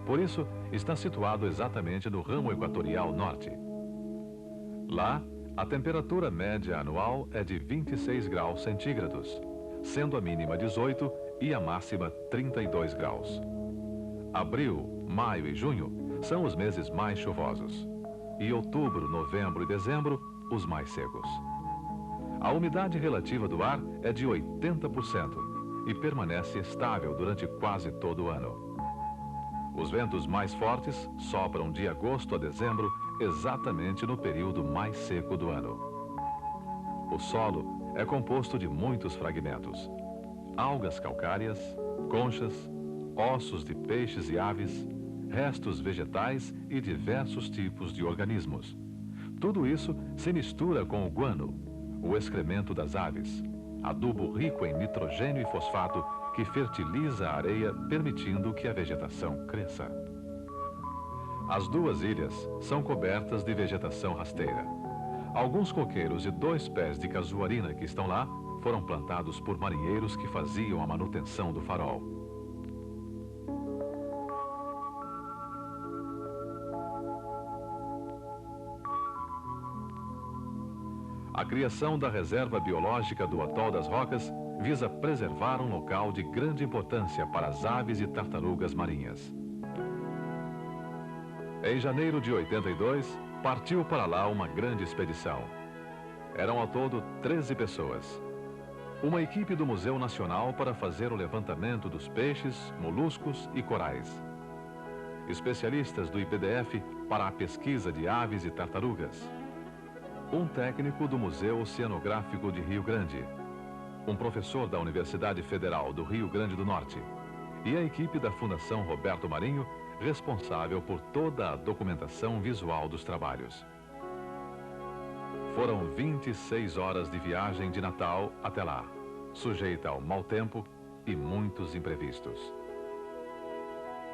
Por isso, está situado exatamente no ramo equatorial norte. Lá, a temperatura média anual é de 26 graus centígrados, sendo a mínima 18 e a máxima 32 graus. Abril, maio e junho são os meses mais chuvosos. E outubro, novembro e dezembro, os mais secos. A umidade relativa do ar é de 80% e permanece estável durante quase todo o ano. Os ventos mais fortes sopram de agosto a dezembro, exatamente no período mais seco do ano. O solo é composto de muitos fragmentos: algas calcárias, conchas, ossos de peixes e aves, restos vegetais e diversos tipos de organismos. Tudo isso se mistura com o guano, o excremento das aves, adubo rico em nitrogênio e fosfato que fertiliza a areia, permitindo que a vegetação cresça. As 2 ilhas são cobertas de vegetação rasteira. Alguns coqueiros e 2 pés de casuarina que estão lá foram plantados por marinheiros que faziam a manutenção do farol. A criação da reserva biológica do Atol das Rocas visa preservar um local de grande importância para as aves e tartarugas marinhas. Em janeiro de 82, partiu para lá uma grande expedição. Eram ao todo 13 pessoas. Uma equipe do Museu Nacional para fazer o levantamento dos peixes, moluscos e corais. Especialistas do IPDF para a pesquisa de aves e tartarugas. um técnico do Museu Oceanográfico de Rio Grande, um professor da Universidade Federal do Rio Grande do Norte e a equipe da Fundação Roberto Marinho, responsável por toda a documentação visual dos trabalhos. Foram 26 horas de viagem de Natal até lá, sujeita ao mau tempo e muitos imprevistos.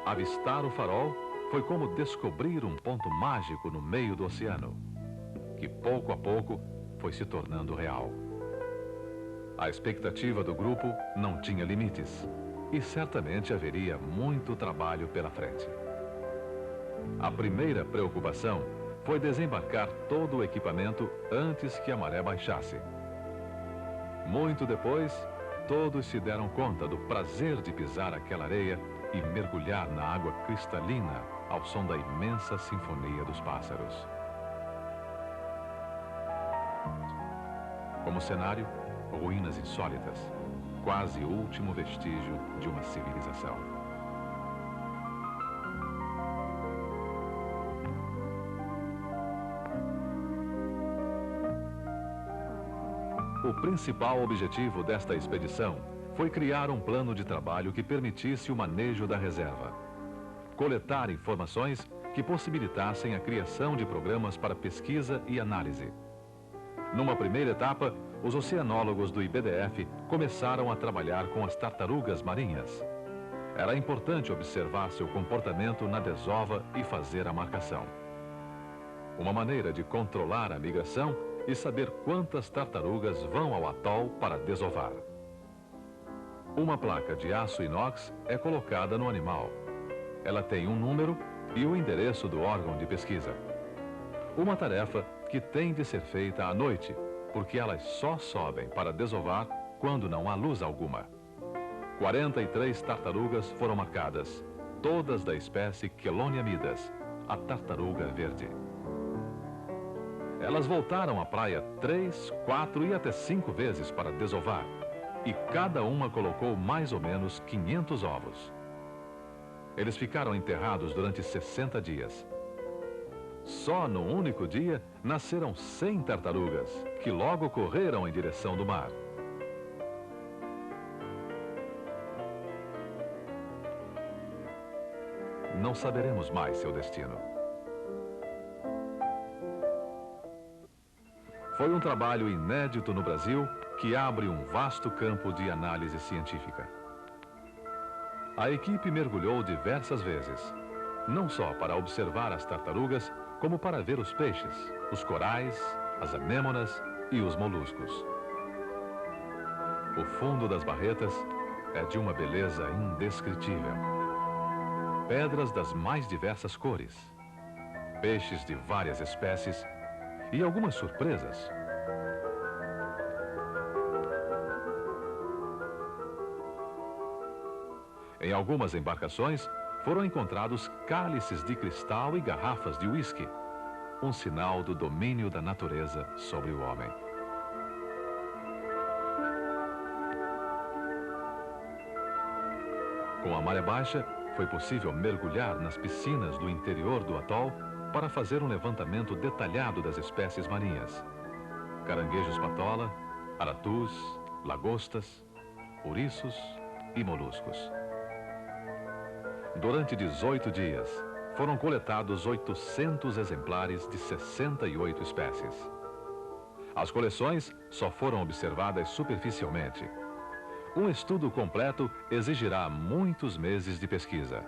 Avistar o farol foi como descobrir um ponto mágico no meio do oceano, que pouco a pouco foi se tornando real. A expectativa do grupo não tinha limites e certamente haveria muito trabalho pela frente. A primeira preocupação foi desembarcar todo o equipamento antes que a maré baixasse. Muito depois, todos se deram conta do prazer de pisar aquela areia e mergulhar na água cristalina ao som da imensa sinfonia dos pássaros. Como cenário, ruínas insólitas, quase o último vestígio de uma civilização. O principal objetivo desta expedição foi criar um plano de trabalho que permitisse o manejo da reserva. Coletar informações que possibilitassem a criação de programas para pesquisa e análise. Numa primeira etapa, os oceanólogos do IBDF começaram a trabalhar com as tartarugas marinhas. Era importante observar seu comportamento na desova e fazer a marcação. Uma maneira de controlar a migração e saber quantas tartarugas vão ao atol para desovar. Uma placa de aço inox é colocada no animal. Ela tem um número e o endereço do órgão de pesquisa. Uma tarefa que tem de ser feita à noite, porque elas só sobem para desovar quando não há luz alguma. 43 tartarugas foram marcadas, todas da espécie Chelonia midas, a tartaruga verde. Elas voltaram à praia 3, 4 e até 5 vezes para desovar, e cada uma colocou mais ou menos 500 ovos. Eles ficaram enterrados durante 60 dias. Só no único dia nasceram 100 tartarugas, que logo correram em direção do mar. Não saberemos mais seu destino. Foi um trabalho inédito no Brasil que abre um vasto campo de análise científica. A equipe mergulhou diversas vezes, não só para observar as tartarugas, como para ver os peixes, os corais, as anêmonas e os moluscos. O fundo das barretas é de uma beleza indescritível. Pedras das mais diversas cores, peixes de várias espécies e algumas surpresas. Em algumas embarcações foram encontrados cálices de cristal e garrafas de uísque, um sinal do domínio da natureza sobre o homem. Com a maré baixa, foi possível mergulhar nas piscinas do interior do atol para fazer um levantamento detalhado das espécies marinhas. Caranguejos patola, aratus, lagostas, ouriços e moluscos. Durante 18 dias, foram coletados 800 exemplares de 68 espécies. As coleções só foram observadas superficialmente. Um estudo completo exigirá muitos meses de pesquisa.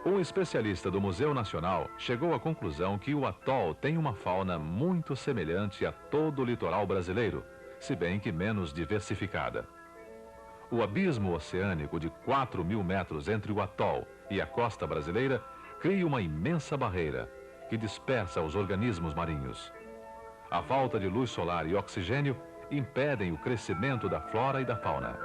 Um especialista do Museu Nacional chegou à conclusão que o atol tem uma fauna muito semelhante a todo o litoral brasileiro, se bem que menos diversificada. O abismo oceânico de 4.000 metros entre o atol e a costa brasileira cria uma imensa barreira que dispersa os organismos marinhos. A falta de luz solar e oxigênio impedem o crescimento da flora e da fauna.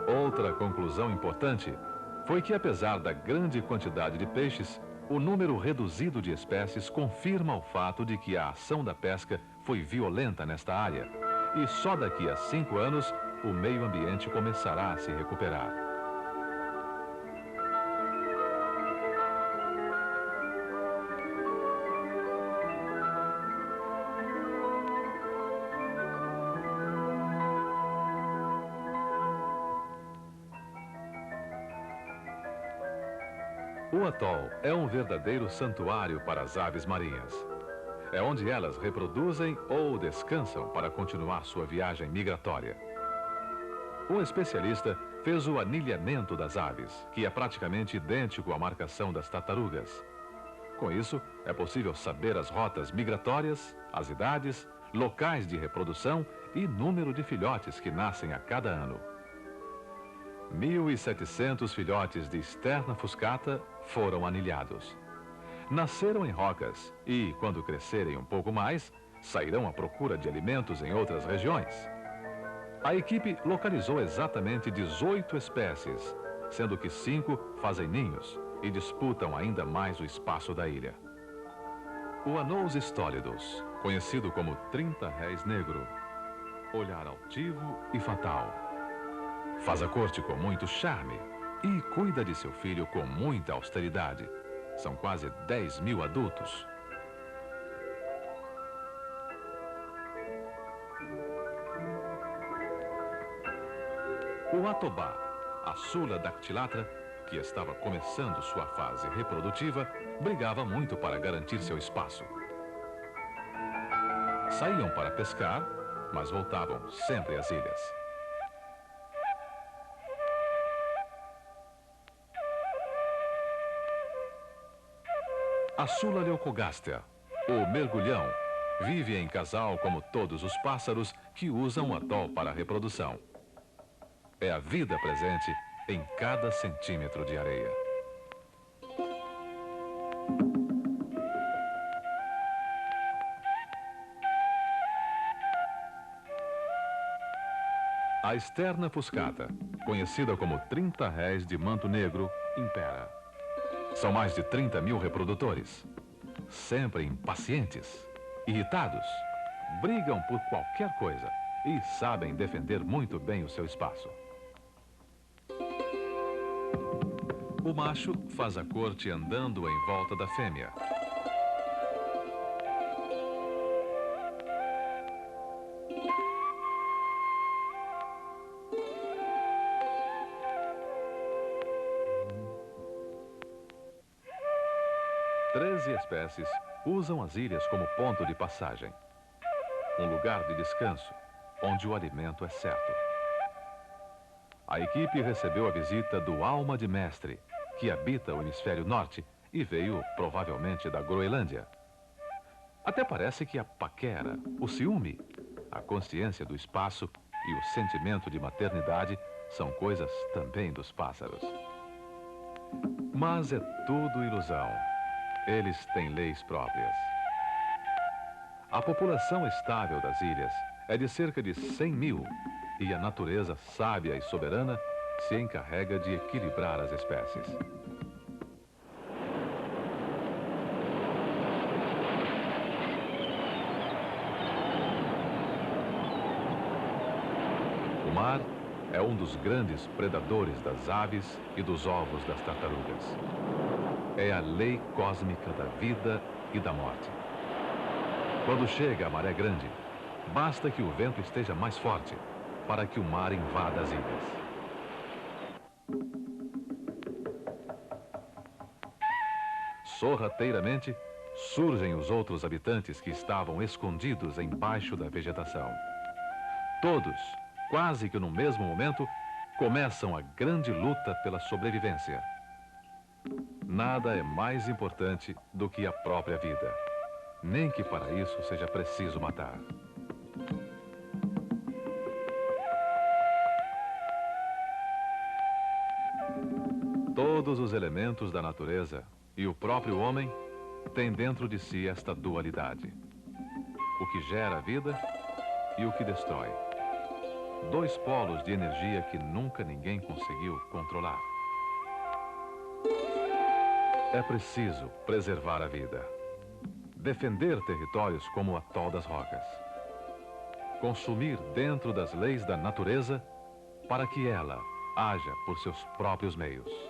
Outra conclusão importante foi que, apesar da grande quantidade de peixes, o número reduzido de espécies confirma o fato de que a ação da pesca foi violenta nesta área e só daqui a 5 anos o meio ambiente começará a se recuperar. O atol é um verdadeiro santuário para as aves marinhas. É onde elas reproduzem ou descansam para continuar sua viagem migratória. Um especialista fez o anilhamento das aves, que é praticamente idêntico à marcação das tartarugas. Com isso, é possível saber as rotas migratórias, as idades, locais de reprodução e número de filhotes que nascem a cada ano. 1.700 filhotes de Sterna fuscata foram anilhados. Nasceram em rocas e, quando crescerem um pouco mais, sairão à procura de alimentos em outras regiões. A equipe localizou exatamente 18 espécies, sendo que 5 fazem ninhos e disputam ainda mais o espaço da ilha. O Anous stolidus, conhecido como 30 réis negro, olhar altivo e fatal. Faz a corte com muito charme e cuida de seu filho com muita austeridade. São quase 10.000 adultos. O atobá, a Sula dactylatra, que estava começando sua fase reprodutiva, brigava muito para garantir seu espaço. Saíam para pescar, mas voltavam sempre às ilhas. A Sula leucogástea, o mergulhão, vive em casal como todos os pássaros que usam o atol para a reprodução. É a vida presente em cada centímetro de areia. A Sterna fuscata, conhecida como 30 réis de manto negro, impera. São mais de 30.000 reprodutores. Sempre impacientes, irritados, brigam por qualquer coisa e sabem defender muito bem o seu espaço. O macho faz a corte andando em volta da fêmea. Treze espécies usam as ilhas como ponto de passagem. Um lugar de descanso, onde o alimento é certo. A equipe recebeu a visita do Alma de Mestre, que habita o hemisfério norte e veio provavelmente da Groenlândia. Até parece que a paquera, o ciúme, a consciência do espaço e o sentimento de maternidade são coisas também dos pássaros. Mas é tudo ilusão. Eles têm leis próprias. A população estável das ilhas é de cerca de 100.000 e a natureza sábia e soberana se encarrega de equilibrar as espécies. O mar é um dos grandes predadores das aves e dos ovos das tartarugas. É a lei cósmica da vida e da morte. Quando chega a maré grande, basta que o vento esteja mais forte para que o mar invada as ilhas. Sorrateiramente, surgem os outros habitantes que estavam escondidos embaixo da vegetação. Todos, quase que no mesmo momento, começam a grande luta pela sobrevivência. Nada é mais importante do que a própria vida, nem que para isso seja preciso matar. Todos os elementos da natureza e o próprio homem têm dentro de si esta dualidade. O que gera a vida e o que destrói. Dois polos de energia que nunca ninguém conseguiu controlar. É preciso preservar a vida. Defender territórios como o atol das Rocas. Consumir dentro das leis da natureza para que ela haja por seus próprios meios.